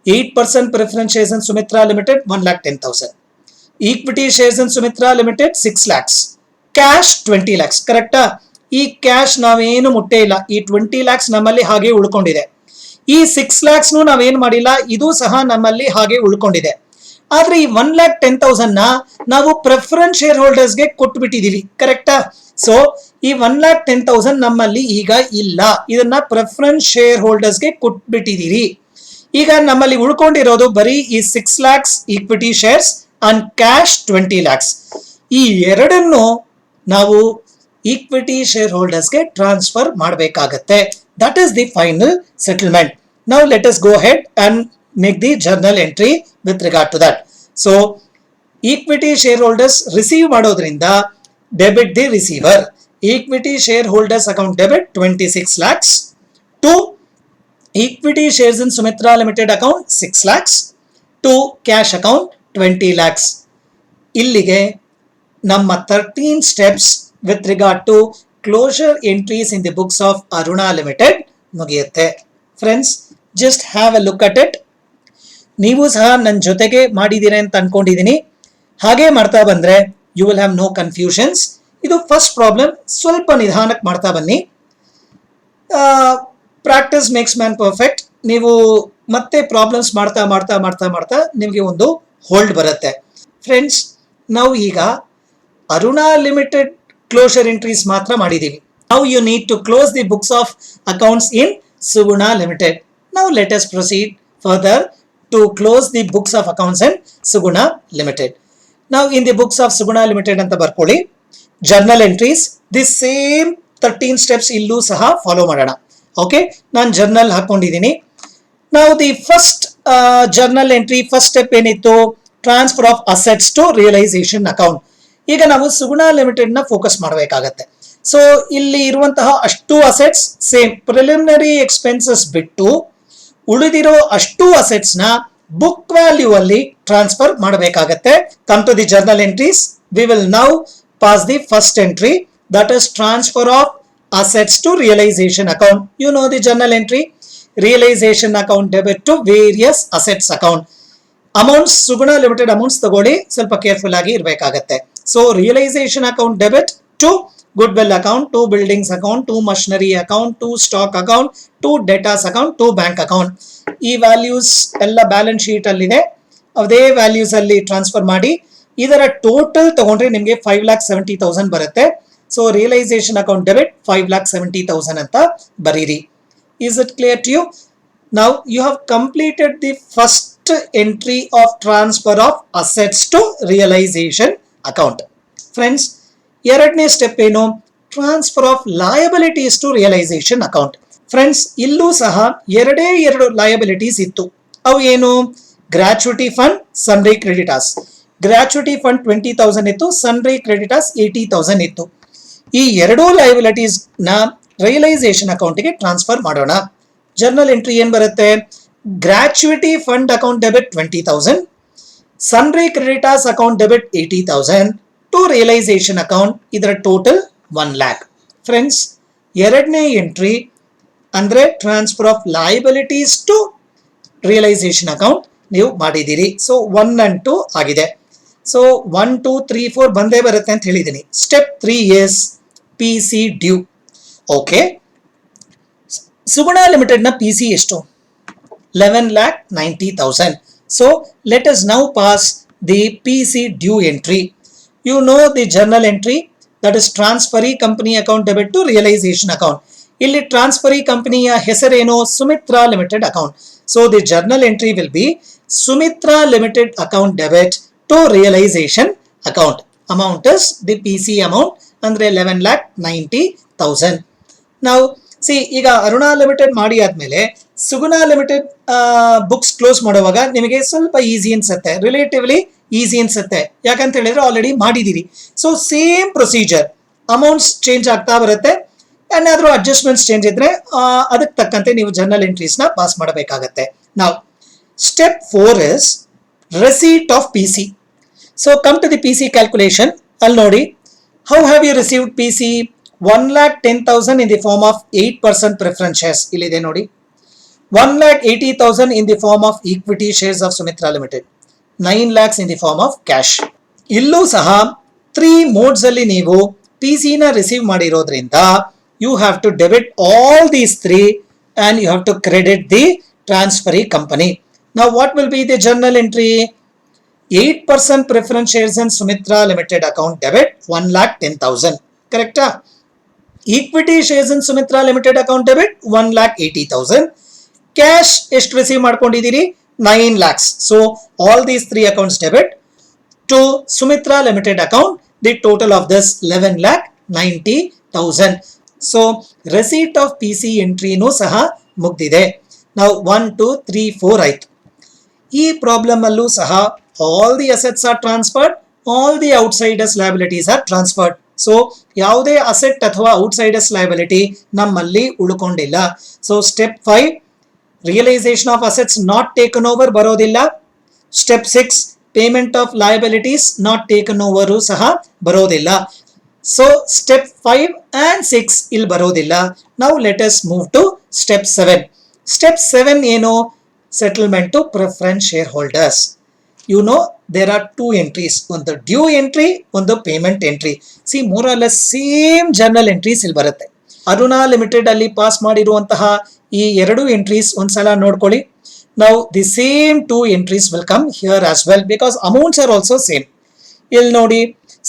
8% preference shares in Sumitra Limited 1,10,000, equity shares in Sumitra Limited 6 lakhs, cash 20 lakhs. ಕರೆಕ್ಟಾ? ಈ ಕ್ಯಾಶ್ ನಾವೇನು ಮುಟ್ಟೇ ಇಲ್ಲ, ಈ 20 lakhs ನಮ್ಮಲ್ಲಿ ಹಾಗೆ ಉಳ್ಕೊಂಡಿದೆ. ಈ 6 lakhs ನಾವೇನು ಮಾಡಿಲ್ಲ, ಇದು ಸಹ ನಮ್ಮಲ್ಲಿ ಹಾಗೆ ಉಳ್ಕೊಂಡಿದೆ. ಆದ್ರೆ ಈ 1,10,000 ನಾವು ಪ್ರಿಫರೆನ್ಸ್ ಶೇರ್ ಹೋಲ್ಡರ್ಸ್ ಗೆ ಕೊಟ್ಬಿಟ್ಟಿದೀವಿ. ಕರೆಕ್ಟಾ? ಸೊ ಈ 1,10,000 ನಮ್ಮಲ್ಲಿ ಈಗ ಇಲ್ಲ, ಇದನ್ನ ಪ್ರಿಫರೆನ್ಸ್ ಶೇರ್ ಹೋಲ್ಡರ್ಸ್ ಗೆ ಕೊಟ್ಬಿಟ್ಟಿದೀರಿ. ಈಗ ನಮ್ಮಲ್ಲಿ ಉಳ್ಕೊಂಡಿರೋದು ಬರೀ ಈ 6 lakhs equity shares and cash 20 lakhs. ಈ ಎರಡನ್ನು ನಾವು ಈಕ್ವಿಟಿ ಶೇರ್ ಹೋಲ್ಡರ್ಸ್ಗೆ ಟ್ರಾನ್ಸ್ಫರ್ ಮಾಡಬೇಕಾಗತ್ತೆ. That is the final settlement. Now let us go head and make the journal entry with regard to that. So equity share holders receive ಮಾಡೋದ್ರಿಂದ debit the receiver. Equity share holders account debit 26 lakhs to equity shares in Sumitra limited account 6 lakhs to cash account 20 lakhs. ಇಲ್ಲಿಗೆ ನಮ್ಮ 13 steps with regard to closure entries in the books of Aruna Limited ಮುಗಿಯುತ್ತೆ. Friends, just have A look at it. ನೀವು ಸಹ ನನ್ನ ಜೊತೆಗೆ ಮಾಡಿದ್ದೀರಾ ಅಂತ ಅನ್ಕೊಂಡಿದ್ದೀನಿ. ಹಾಗೆ ಮಾಡ್ತಾ ಬಂದ್ರೆ you will have no confusions. ಇದು ಫಸ್ಟ್ ಪ್ರಾಬ್ಲಮ್, ಸ್ವಲ್ಪ ನಿಧಾನಕ್ಕೆ ಮಾಡ್ತಾ ಬನ್ನಿ. Practice makes man perfect. ನೀವು ಮತ್ತೆ ಪ್ರಾಬ್ಲಮ್ಸ್ ಮಾಡ್ತಾ ಮಾಡ್ತಾ ಮಾಡ್ತಾ ಮಾಡ್ತಾ ನಿಮಗೆ ಒಂದು ಹೋಲ್ಡ್ ಬರುತ್ತೆ. ಫ್ರೆಂಡ್ಸ್, ನಾವು ಈಗ ಅರುಣಾ ಲಿಮಿಟೆಡ್ ಕ್ಲೋಸರ್ ಎಂಟ್ರೀಸ್ ಮಾತ್ರ ಮಾಡಿದೀವಿ. Now you need to close the books of accounts in Suguna Limited. Now let us proceed further to close the books of accounts in Suguna Limited. ನಾವು in the books of Suguna Limited ಅಂತ ಬರ್ಕೊಳ್ಳಿ. Journal entries, the same 13 steps ಇಲ್ಲೂ ಸಹ ಫಾಲೋ ಮಾಡೋಣ. ಓಕೆ, ನಾನು ಜರ್ನಲ್ ಹಾಕೊಂಡಿದ್ದೀನಿ. ನಾವು the first journal entry, first step ಏನಿತ್ತು? Transfer of assets to realisation account. ಈಗ ನಾವು ಸುಗುಣ ಲಿಮಿಟೆಡ್ ನ ಫೋಕಸ್ ಮಾಡಬೇಕಾಗತ್ತೆ. ಸೊ ಇಲ್ಲಿ ಇರುವಂತಹ ಅಷ್ಟು ಅಸೆಟ್ಸ್ ಸೇಮ್ ಪ್ರಿಲಿಮಿನರಿ ಎಕ್ಸ್ಪೆನ್ಸಸ್ ಬಿಟ್ಟು ಉಳಿದಿರೋ ಅಷ್ಟು ಅಸೆಟ್ಸ್ ನ ಬುಕ್ ವ್ಯಾಲ್ಯೂ ಅಲ್ಲಿ ಟ್ರಾನ್ಸ್ಫರ್ ಮಾಡಬೇಕಾಗತ್ತೆ. Come to the journal entries. We will now pass the first entry, that is transfer of assets to realization account. You know the journal entry, realization account debit to various assets account. Amounts Suguna Limited amounts ತಗೊಳ್ಳಿ, ಸ್ವಲ್ಪ ಕೇರ್ಫುಲ್ ಆಗಿ ಇರಬೇಕಾಗತ್ತೆ. So realisation account debit to goodwill account, to buildings account, to machinery account, to stock account, to debtors account, to bank account. ಈ ವ್ಯಾಲ್ಯೂಸ್ ಎಲ್ಲ ಬ್ಯಾಲೆನ್ಸ್ ಶೀಟ್ ಅಲ್ಲಿ ಇದೆ. ಅದೇ ವ್ಯಾಲ್ಯೂಸ್ ಅಲ್ಲಿ ಟ್ರಾನ್ಸ್ಫರ್ ಮಾಡಿ ಇದರ ಟೋಟಲ್ ತಗೊಂಡ್ರೆ ನಿಮಗೆ 5,70,000 ಬರುತ್ತೆ. ಸೊ ರಿಯಲೈಸೇಷನ್ ಅಕೌಂಟ್ ಡೆಬಿಟ್ 5,70,000 ಅಂತ ಬರೀರಿ. Is it clear to you? Now you have completed the first entry of transfer of assets to realization account. Friends, ಎರಡನೇ ಸ್ಟೆಪ್ ಏನು? Transfer of liabilities to realisation account. Friends, ಇಲ್ಲೂ ಸಹ ಎರಡು ಲಯಬಿಲಿಟೀಸ್ ಇತ್ತು. ಅವು ಏನು? Gratuity fund, sundry creditors. Gratuity fund 20,000 ಇತ್ತು, ಸನ್ರಿ ಕ್ರೆಡಿಟಾಸ್ 80,000 ಇತ್ತು. ಈ ಎರಡೂ ಲಯಬಿಲಿಟೀಸ್ ನ ರಿಯಲೈಸೇಷನ್ ಅಕೌಂಟ್ಗೆ ಟ್ರಾನ್ಸ್ಫರ್ ಮಾಡೋಣ. ಜರ್ನಲ್ ಎಂಟ್ರಿ ಏನ್ ಬರುತ್ತೆ? Gratuity fund account debit 20,000, sundry creditors account debit 80,000 to realisation account. ಇದರ ಟೋಟಲ್ 1 lakh. ಫ್ರೆಂಡ್ಸ್, ಎರಡನೇ ಎಂಟ್ರಿ ಅಂದ್ರೆ transfer of liabilities to realisation account ನೀವು ಮಾಡಿದ್ದೀರಿ. ಸೊ 1 and 2 ಆಗಿದೆ. ಸೊ 1, 2, 3, 4 ಬಂದೇ ಬರುತ್ತೆ ಅಂತ ಹೇಳಿದ್ದೀನಿ. Step 3 is PC due. Okay, Suguna limited ನ PC ಎಷ್ಟು? 11,90,000. So let us now pass the PC due entry. You know the journal entry, that is transferee company account debit to realization account. ಇಲ್ಲಿ ಟ್ರಾನ್ಸ್ಫರಿ ಕಂಪನಿಯ ಹೆಸರೇನು? Sumitra limited account. So the journal entry will be Sumitra limited account debit to realisation account. Amount is the PC amount, ಅಂದ್ರೆ 11,90,000. ನಾವು ಈಗ ಅರುಣಾ ಲಿಮಿಟೆಡ್ ಮಾಡಿ ಆದ್ಮೇಲೆ ಸುಗುಣ ಲಿಮಿಟೆಡ್ ಬುಕ್ಸ್ ಕ್ಲೋಸ್ ಮಾಡುವಾಗ ನಿಮಗೆ ಸ್ವಲ್ಪ ಈಸಿ ಅನ್ಸುತ್ತೆ, ರಿಲೇಟಿವ್ಲಿ ಈಸಿ ಅನ್ಸುತ್ತೆ. ಯಾಕಂತ ಹೇಳಿದ್ರೆ ಆಲ್ರೆಡಿ ಮಾಡಿದೀರಿ. So same procedure, amounts change ಆಗ್ತಾ ಬರುತ್ತೆ. ಏನಾದ್ರೂ ಅಡ್ಜಸ್ಟ್ಮೆಂಟ್ಸ್ ಚೇಂಜ್ ಇದ್ರೆ ಅದಕ್ಕೆ ತಕ್ಕಂತೆ ನೀವು ಜರ್ನಲ್ ಎಂಟ್ರೀಸ್ ನ ಪಾಸ್ ಮಾಡಬೇಕಾಗತ್ತೆ. ನಾವು step 4 is receipt of PC. So come to the PC calculation. ಅಲ್ಲಿ ನೋಡಿ, how have you received PC? 1,10,000 in the form of 8% preference shares. ಇಲ್ಲಿದೆ ನೋಡಿ. 1,80,000 in the form of equity shares of Sumitra Limited. 9 lakhs in the form of cash. ಇಲ್ಲೂ ಸಹ 3 modes ಅಲ್ಲಿ ನೀವು PC ನ ರಿಸೀವ್ ಮಾಡಿರೋದ್ರಿಂದ you have to debit all these 3 and you have to credit the transferee company. Now what will be the journal entry? 8% preference shares in Sumitra Limited account debit 1,10,000. Correct? Equity shares in Sumitra Limited account debit 1,80,000. Cash ಎಷ್ಟು ರಿಸೀವ್ ಮಾಡ್ಕೊಂಡಿದ್ದೀರಿ? 9 lakhs. So all these 3 accounts debit to Sumitra Limited account. The total of this 11,90,000. So receipt of PC entry ನೂ ಸಹ ಮುಗ್ದಿದೆ. Now 1, 2, 3, 4 ಆಯ್ತು. ಈ ಪ್ರಾಬ್ಲಮ್ ಅಲ್ಲೂ ಸಹ all the assets are transferred, all the outsiders liabilities are transferred. So ಯಾವುದೇ ಅಸೆಟ್ ಅಥವಾ ಔಟ್ಸೈಡರ್ಸ್ ಲಯಬಿಲಿಟಿ ನಮ್ಮಲ್ಲಿ ಉಳ್ಕೊಂಡಿಲ್ಲ. So step 5 realisation of assets not taken over ಬರೋದಿಲ್ಲ. Step 6 payment of liabilities not taken over ಸಹ ಬರೋದಿಲ್ಲ. ಸೊ ಸ್ಟೆಪ್ 5 and 6 ಇಲ್ಲಿ ಬರೋದಿಲ್ಲ. Now let us move to step 7. Step 7 ಏನು? Settlement to preference share holders. You know there are 2 entries, ಒಂದು ಡ್ಯೂ ಎಂಟ್ರಿ, ಒಂದು payment entry. See more or less same journal entries ಇಲ್ಲಿ ಬರುತ್ತೆ. ಅರುಣಾ ಲಿಮಿಟೆಡ್ ಅಲ್ಲಿ ಪಾಸ್ ಮಾಡಿರುವಂತಹ ಈ 2 ಎಂಟ್ರೀಸ್ ಒಂದ್ಸಲ ನೋಡ್ಕೊಳ್ಳಿ. ನಾವು the same 2 entries will come here as well because amounts are also same. ಇಲ್ಲಿ ನೋಡಿ,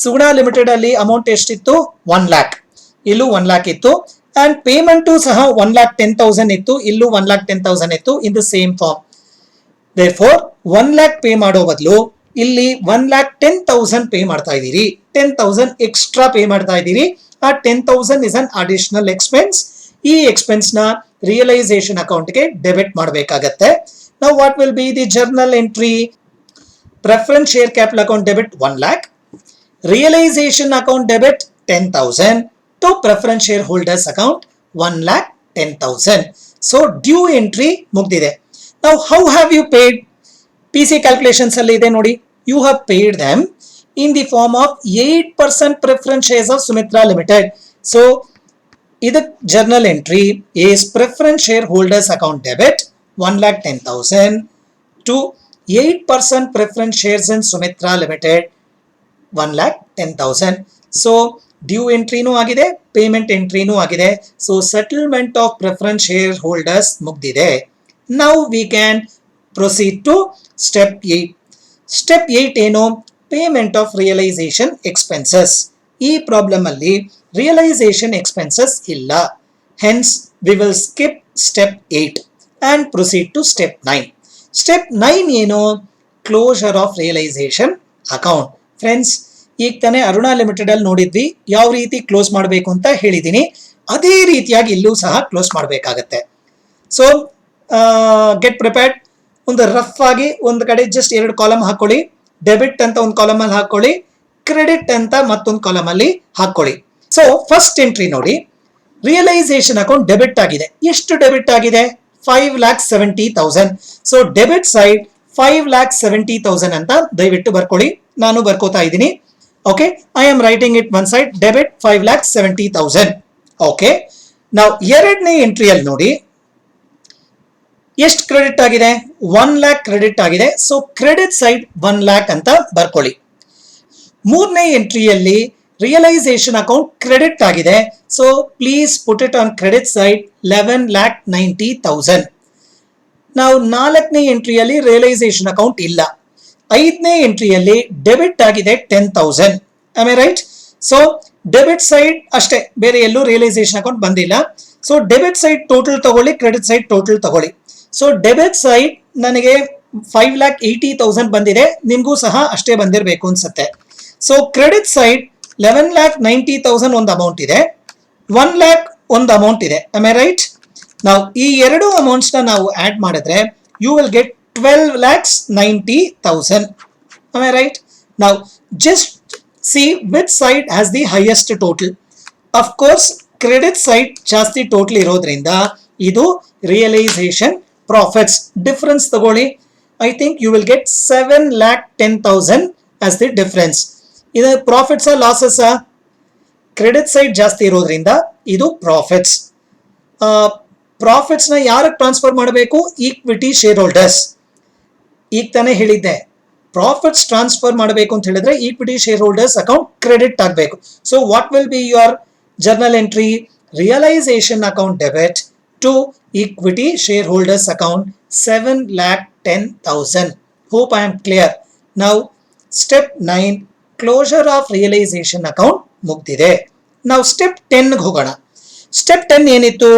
ಸುಗುಣ ಲಿಮಿಟೆಡ್ ಅಲ್ಲಿ ಅಮೌಂಟ್ ಎಷ್ಟಿತ್ತು? 1 lakh. ಇಲ್ಲೂ 1 lakh ಇತ್ತು. ಅಂಡ್ ಪೇಮೆಂಟು ಸಹ 1,10,000 ಇತ್ತು. ಇಲ್ಲೂ 1,10,000 ಇತ್ತು in the same form. Therefore 1 lakh pay ಮಾಡೋ ಬದಲು ಇಲ್ಲಿ 1,10,000 ಪೇ ಮಾಡ್ತಾ ಇದ್ದೀರಿ. 10,000 ಎಕ್ಸ್ಟ್ರಾ ಪೇ ಮಾಡ್ತಾ ಇದ್ದೀರಿ. ಆ 10,000 ಇಸ್ ಅನ್ ಅಡಿಷನಲ್ ಎಕ್ಸ್ಪೆನ್ಸ್. ಈ ಎಕ್ಸ್ಪೆನ್ಸ್ ನ ರಿಯಲೈಸೇಷನ್ ಅಕೌಂಟ್ಗೆ ಡೆಬಿಟ್ ಮಾಡಬೇಕಾಗತ್ತೆ. Now what will be the journal entry? Preference share capital account debit 1 lakh, realisation account debit 10,000 to preference share holders account 1,10,000. So due entry ಮುಗ್ದಿದೆ. Now how have you paid? PC calculations ಅಲ್ಲಿ ಇದೆ ನೋಡಿ. You have paid them in the form of 8% preference shares of Sumitra Limited. So ಇದಕ್ಕೆ journal entry is preference shareholders account debit 1,10,000 to 8% preference shares in Sumitra Limited 1,10,000. So due ಎಂಟ್ರಿನೂ ಆಗಿದೆ, ಪೇಮೆಂಟ್ ಎಂಟ್ರಿನೂ ಆಗಿದೆ. So settlement of preference share holders ಮುಗ್ದಿದೆ. Now we can proceed to step 8. Step 8 ಏನು? Payment of realisation expenses. ಈ ಪ್ರಾಬ್ಲಮ್ ಅಲ್ಲಿ ರಿಯಲೈಸೇಷನ್ ಎಕ್ಸ್ಪೆನ್ಸಸ್ ಇಲ್ಲ. Hence we will skip step 8 and proceed to step 9. Step 9 ಏನು? Closure of realisation account. Friends, ಈಗ ತಾನೇ ಅರುಣಾ ಲಿಮಿಟೆಡ್ ಅಲ್ಲಿ ನೋಡಿದ್ವಿ ಯಾವ ರೀತಿ ಕ್ಲೋಸ್ ಮಾಡಬೇಕು ಅಂತ ಹೇಳಿದೀನಿ. ಅದೇ ರೀತಿಯಾಗಿ ಇಲ್ಲೂ ಸಹ ಕ್ಲೋಸ್ ಮಾಡಬೇಕಾಗತ್ತೆ. So get prepared. ಒಂದು ರಫ್ ಆಗಿ ಒಂದು ಕಡೆ ಜಸ್ಟ್ 2 ಕಾಲಮ್ ಹಾಕೊಳ್ಳಿ. ಡೆಬಿಟ್ ಅಂತ ಒಂದು ಕಾಲಮ್ ಅಲ್ಲಿ ಹಾಕೊಳ್ಳಿ, ಕ್ರೆಡಿಟ್ ಅಂತ ಮತ್ತೊಂದು ಕಾಲಮ್ ಅಲ್ಲಿ ಹಾಕೊಳ್ಳಿ. ಸೊ ಫಸ್ಟ್ ಎಂಟ್ರಿ ನೋಡಿ, ರಿಯಲೈಸೇಷನ್ ಅಕೌಂಟ್ ಡೆಬಿಟ್ ಆಗಿದೆ. ಎಷ್ಟು ಡೆಬಿಟ್ ಆಗಿದೆ? 5,70,000. ಸೊ ಡೆಬಿಟ್ ಸೈಡ್ 5,70,000 ಅಂತ ದಯವಿಟ್ಟು ಬರ್ಕೊಳ್ಳಿ. ನಾನು ಬರ್ಕೋತಾ ಇದ್ದೀನಿ. Okay, I am writing it one side. Debit 5,70,000. Okay. Now ಎರಡನೇ ಎಂಟ್ರಿಯಲ್ಲಿ ನೋಡಿ ಎಷ್ಟು ಕ್ರೆಡಿಟ್ ಆಗಿದೆ? 1 lakh ಕ್ರೆಡಿಟ್ ಆಗಿದೆ. ಸೊ ಕ್ರೆಡಿಟ್ ಸೈಡ್ 1 lakh ಅಂತ ಬರ್ಕೊಳ್ಳಿ. ಮೂರನೇ ಎಂಟ್ರಿಯಲ್ಲಿ ರಿಯಲೈಸೇಷನ್ ಅಕೌಂಟ್ ಕ್ರೆಡಿಟ್ ಆಗಿದೆ. So please put it on credit side 11,90,000. ನಾವು ನಾಲ್ಕನೇ ಎಂಟ್ರಿಯಲ್ಲಿ ರಿಯಲೈಸೇಷನ್ ಅಕೌಂಟ್ ಇಲ್ಲ. ಐದನೇ ಎಂಟ್ರಿಯಲ್ಲಿ ಡೆಬಿಟ್ ಆಗಿದೆ 10,000. Am I right? So debit side ಅಷ್ಟೇ, ಬೇರೆ ಎಲ್ಲೂ ರಿಯಲೈಸೇಷನ್ ಅಕೌಂಟ್ ಬಂದಿಲ್ಲ. ಸೊ ಡೆಬಿಟ್ ಸೈಡ್ ಟೋಟಲ್ ತಗೊಳ್ಳಿ, ಕ್ರೆಡಿಟ್ ಸೈಡ್ ಟೋಟಲ್ ತಗೊಳ್ಳಿ. ಸೊ ಡೆಬಿಟ್ ಸೈಡ್ ನನಗೆ 5,80,000 ಬಂದಿದೆ, ನಿಮಗೂ ಸಹ ಅಷ್ಟೇ ಬಂದಿರಬೇಕು ಅನ್ಸುತ್ತೆ. ಸೊ ಕ್ರೆಡಿಟ್ ಸೈಡ್ 11,90,000 ಒಂದು ಅಮೌಂಟ್ ಇದೆ, 1 lakh ಒಂದು ಅಮೌಂಟ್ ಇದೆ. Am I right? ನಾವು ಈ ಎರಡು ಅಮೌಂಟ್ಸ್ ನಾವು ಆಡ್ ಮಾಡಿದ್ರೆ you will get 12,90,000. Am I right? Now just see which side has the highest total. Of course, credit side ಜಾಸ್ತಿ total ಇರೋದ್ರಿಂದ ಇದು realization profits. Difference ತಗೊಳ್ಳಿ. I think you will get 7,10,000 as the difference. ಇದು profits ಆ losses ಆ? Credit side ಜಾಸ್ತಿ ಇರೋದ್ರಿಂದ ಇದು profits. Profits ನ ಯಾರಿಗೆ ಟ್ರಾನ್ಸ್ಫರ್ ಮಾಡಬೇಕು? Equity share holders. ಈಗ ತಾನೇ ಹೇಳಿದ್ದೆ, ಪ್ರಾಫಿಟ್ಸ್ ಟ್ರಾನ್ಸ್ಫರ್ ಮಾಡಬೇಕು ಅಂತ ಹೇಳಿದ್ರೆ equity share holders account credit ಆಗಬೇಕು. So what will be your journal entry? Realisation account debit to equity share holders account 7,10,000. Hope I am clear. ನಾವು step 9 closure of realisation account ಮುಗ್ದಿದೆ. ನಾವು ಸ್ಟೆಪ್ 10 ಹೋಗೋಣ. ಸ್ಟೆಪ್ 10 ಏನಿತ್ತು?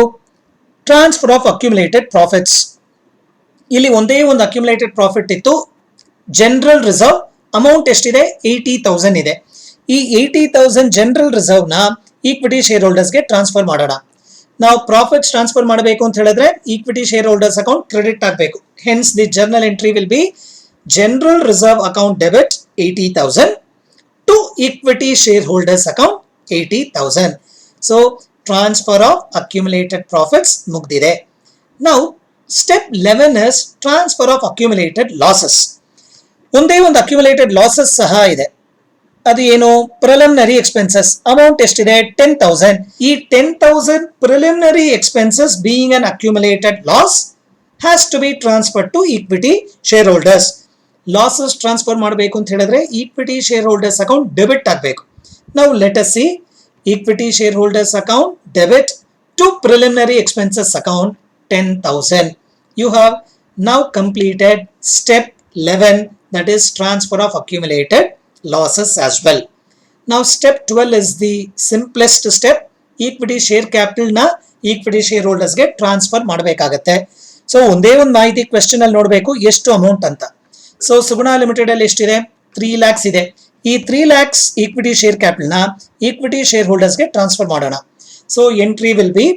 Transfer of accumulated profits. ಇಲ್ಲಿ ಒಂದೇ ಒಂದು ಅಕ್ಯುಮುಲೇಟೆಡ್ ಪ್ರಾಫಿಟ್ ಇತ್ತು. ಜನರಲ್ ರಿಸರ್ವ್ ಅಮೌಂಟ್ ಎಷ್ಟಿದೆ? 80,000 ಇದೆ. ಈ 80,000 ಜನರಲ್ ರಿಸರ್ವ್ ನ ಈಕ್ವಿಟಿ ಶೇರ್ ಹೋಲ್ಡರ್ಸ್ಗೆ ಟ್ರಾನ್ಸ್ಫರ್ ಮಾಡೋಣ. ನಾವು ಪ್ರಾಫಿಟ್ಸ್ ಟ್ರಾನ್ಸ್ಫರ್ ಮಾಡಬೇಕು ಅಂತ ಹೇಳಿದ್ರೆ equity share holders account credit ಆಗಬೇಕು. Hence the journal entry will be general reserve account debit 80,000 to equity share holders account 80,000. So transfer of accumulated profits ಮುಗ್ದಿದೆ. ನಾವು step 11 is transfer of accumulated losses. ಒಂದೇ ಒಂದು ಅಕ್ಯುಮುಲೇಟೆಡ್ ಲಾಸಸ್ ಸಹ ಇದೆ. ಅದು ಏನು? Preliminary expenses. ಅಮೌಂಟ್ ಎಷ್ಟಿದೆ? 10,000. ಈ 10,000 preliminary expenses being an accumulated loss has to be transfer to equity share holders. Losses transfer ಮಾಡಬೇಕು ಅಂತ ಹೇಳಿದ್ರೆ equity share holders account debit ಆಗಬೇಕು. ನಾವು let us see equity share holders account debit to preliminary expenses account 10,000. You have now completed step 11, that is transfer of accumulated losses as well. Now step 12 is the simplest step. Equity share capital na equity shareholders ಗೆ ಟ್ರಾನ್ಸ್ಫರ್ ಮಾಡಬೇಕಾಗುತ್ತೆ. ಸೊ ಒಂದೇ ಒಂದು ಮಾಹಿತಿ ಕ್ವೆಶ್ಚನ್ ಅಲ್ಲಿ ನೋಡಬೇಕು ಎಷ್ಟು ಅಮೌಂಟ್ ಅಂತ. ಸೊ ಸುಗುಣ ಲಿಮಿಟೆಡ್ ಅಲ್ಲಿ ಎಷ್ಟಿದೆ? 3 lakhs ಇದೆ. ಈ 3 lakhs ಈಕ್ವಿಟಿ ಶೇರ್ ಕ್ಯಾಪಿಟಲ್ ನ ಈಕ್ವಿಟಿ ಶೇರ್ ಹೋಲ್ಡರ್ಸ್ ಗೆ ಟ್ರಾನ್ಸ್ಫರ್ ಮಾಡೋಣ. So entry will B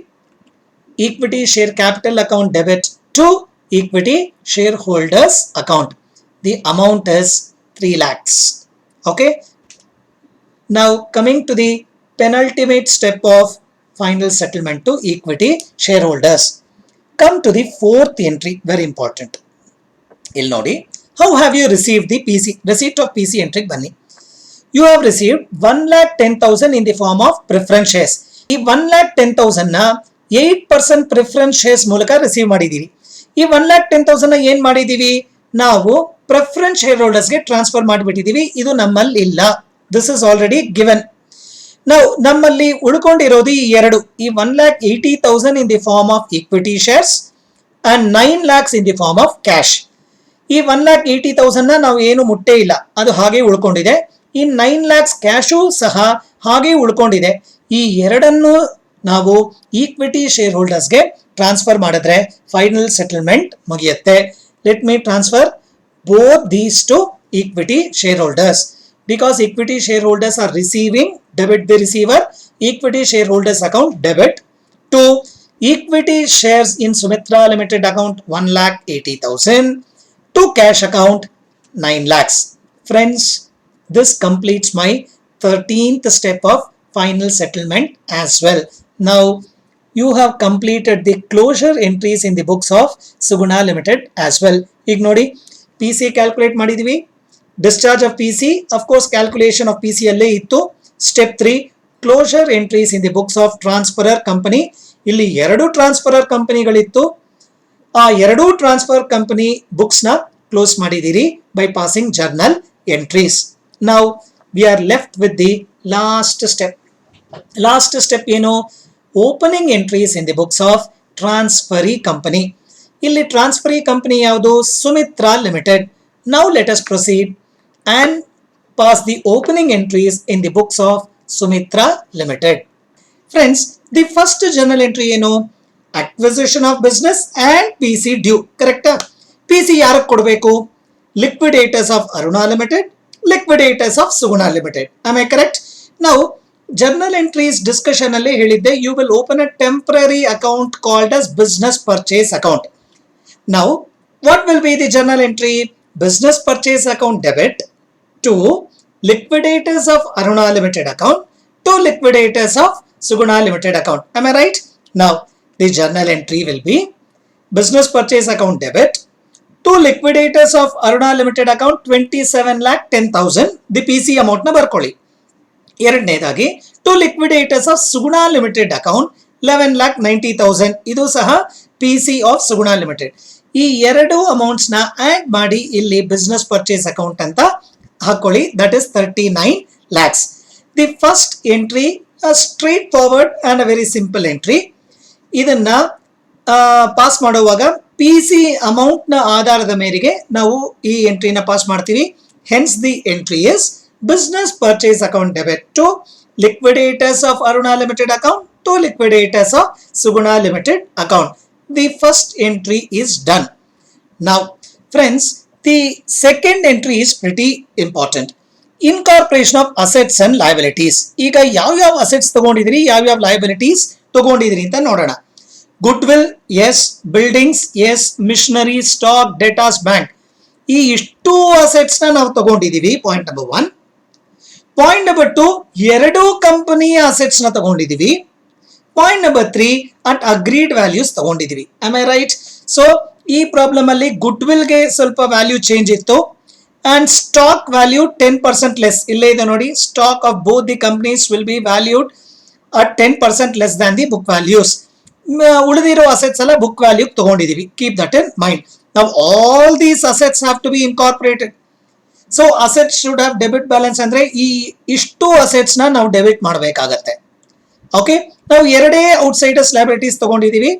equity share capital account debit to equity shareholders account. The amount is 3 lakhs. Okay. Now coming to the penultimate step of final settlement to equity shareholders. Come to the fourth entry, very important. ಇಲ್ಲಿ ನೋಡಿ, how have you received the PC? Receipt of PC entry ಬನ್ನಿ. You have received 1,10,000 in the form of preference shares. ಈ 1,10,000 ನ 8% ಪ್ರಿಫರೆನ್ಸ್ ಶೇರ್ಸ್ ಮೂಲಕ ರಿಸೀವ್ ಮಾಡಿದೀವಿ. ಈ 1,10,000 ನ ಏನ್ ಮಾಡಿದೀವಿ, ನಾವು ಪ್ರಿಫರೆನ್ಸ್ ಶೇರ್ ಹೋಲ್ಡರ್ಸ್ಗೆ ಟ್ರಾನ್ಸ್ಫರ್ ಮಾಡಿಬಿಟ್ಟಿದೀವಿ. ಇದು ನಮ್ಮಲ್ಲಿ ಇಲ್ಲ. This is already given. ನಾವು ನಮ್ಮಲ್ಲಿ ಉಳ್ಕೊಂಡಿರೋದು ಈ ಎರಡು, ಈ 1,80,000 in the form of equity shares and 9 lakhs in the form of cash. ಈ 1,80,000 ನ ನಾವು ಏನು ಮುಟ್ಟೇ ಇಲ್ಲ, ಅದು ಹಾಗೆ ಉಳ್ಕೊಂಡಿದೆ. ಈ 9 lakhs ಕ್ಯಾಶು ಸಹ ಹಾಗೆ ಉಳ್ಕೊಂಡಿದೆ. ಈ ಎರಡನ್ನು ನಾವು ಈಕ್ವಿಟಿ ಶೇರ್ ಹೋಲ್ಡರ್ಸ್ಗೆ ಟ್ರಾನ್ಸ್ಫರ್ ಮಾಡಿದ್ರೆ ಫೈನಲ್ ಸೆಟಲ್ಮೆಂಟ್ ಮುಗಿಯುತ್ತೆ. Let me transfer both these two equity share holders. Because equity shareholders are receiving, debit the receiver, equity shareholders account debit to equity shares in Sumitra Limited account 1,80,000 to cash account 9 lakhs. Friends, this completes my 13th step of final settlement as well. Now you have completed the closure entries in the books of Suguna Limited as well. ಈಗ ನೋಡಿ, PC calculate ಮಾಡಿದೀವಿ. Discharge of PC, of course calculation of PC ಅಲ್ಲೇ ಇತ್ತು. Step 3, closure entries in the books of transferor company. ಇಲ್ಲಿ ಎರಡು ಟ್ರಾನ್ಸ್ಫರರ್ ಕಂಪನಿಗಳಿತ್ತು. ಆ ಎರಡೂ ಟ್ರಾನ್ಸ್ಫರ್ ಕಂಪನಿ ಬುಕ್ಸ್ ನ ಕ್ಲೋಸ್ ಮಾಡಿದಿರಿ by passing journal entries. Now we are left with the last step. Last step ಏನು, opening entries in the books of transferee company. ಇಲ್ಲಿ ಟ್ರಾನ್ಸ್ಫರಿ ಕಂಪನಿ ಯಾವುದು, Sumitra Limited. Now let us proceed and pass the opening entries in the books of Sumitra Limited. Friends, the first journal entry ಏನು, acquisition of business and PC due. Correct? PC ಯಾರಿಗೆ ಕೊಡಬೇಕು, liquidators of Aruna Limited, liquidators of Suguna Limited. Am I correct? Now journal entries discussion ಅಲ್ಲಿ ಹೇಳಿದ್ದೆ, you will open a temporary account called as business purchase account. Now what will be the journal entry? Business purchase account debit to liquidators of Aruna Limited account to liquidators of Suguna Limited account. Am I right? Now the journal entry will be business purchase account debit to liquidators of Aruna Limited account 27,10,000. the PC amount na ಬರ್ಕೊಳ್ಳಿ. ಎರಡನೇದಾಗಿ to liquidators of Suguna Limited account 11,90,000. ಇದು ಸಹ PC of Suguna Limited. ಈ ಎರಡು ಅಮೌಂಟ್ಸ್ ನ ಆಡ್ ಮಾಡಿ ಇಲ್ಲಿ ಬಿಸ್ನೆಸ್ ಪರ್ಚೇಸ್ ಅಕೌಂಟ್ ಅಂತ ಹಾಕೊಳ್ಳಿ. That is 39 lakhs. The first entry straightforward and a very simple entry. ಇದನ್ನ ಪಾಸ್ ಮಾಡುವಾಗ PC ಅಮೌಂಟ್ ನ ಆಧಾರದ ಮೇರೆಗೆ ನಾವು ಈ ಎಂಟ್ರಿನ ಪಾಸ್ ಮಾಡ್ತೀವಿ. Hence the entry is business purchase account debit to liquidators of Aruna Limited account to liquidators of Suguna Limited account. The first entry is done. Now friends, the second entry is pretty important. Incorporation of assets and liabilities. ಈಗ ಯಾವ assets ತಗೊಂಡಿದ್ರಿ, ಯಾವ liabilities ತಗೊಂಡಿದ್ರಿ ಅಂತ ನೋಡೋಣ. Goodwill, yes. Buildings, yes. Machinery, stock, debtors, bank. ಈ ಇಷ್ಟು assets ನ ನಾವು ತಗೊಂಡಿದೀವಿ. Point number 1. ಪಾಯಿಂಟ್ ನಂಬರ್ 2, ಎರಡು ಕಂಪನಿಯ assets ನ ತಗೊಂಡಿದೀವಿ. Point number 3, at agreed values ತಗೊಂಡಿದೀವಿ. Am I right? ಸೊ ಈ ಪ್ರಾಬ್ಲಮ್ ಅಲ್ಲಿ ಗುಡ್ ವಿಲ್ ಗೆ ಸ್ವಲ್ಪ ವ್ಯಾಲ್ಯೂ ಚೇಂಜ್ ಇತ್ತು ಅಂಡ್ ಸ್ಟಾಕ್ ವ್ಯಾಲ್ಯೂ 10% ಲೆಸ್. ಇಲ್ಲೇ ಇದೆ ನೋಡಿ, stock of both the companies will be valued at 10% less than the book values. ಉಳಿದಿರೋ ಅಸೆಟ್ಸ್ ಎಲ್ಲ ಬುಕ್ ವ್ಯಾಲ್ಯೂ ತಗೊಂಡಿದೀವಿ. Keep that in mind. ನಾವು all these assets have to be incorporated. So assets should have debit balance. ಅಂದ್ರೆ ಈ ಇಷ್ಟು ಅಸೆಟ್ಸ್ ನ ನಾವು ಡೆಬಿಟ್ ಮಾಡಬೇಕಾಗತ್ತೆ. ಓಕೆ, ನಾವು ಎರಡೇ ಔಟ್ಸೈಡರ್ಸ್ ಲಯಬಿಲಿಟೀಸ್ ತಗೊಂಡಿದೀವಿ.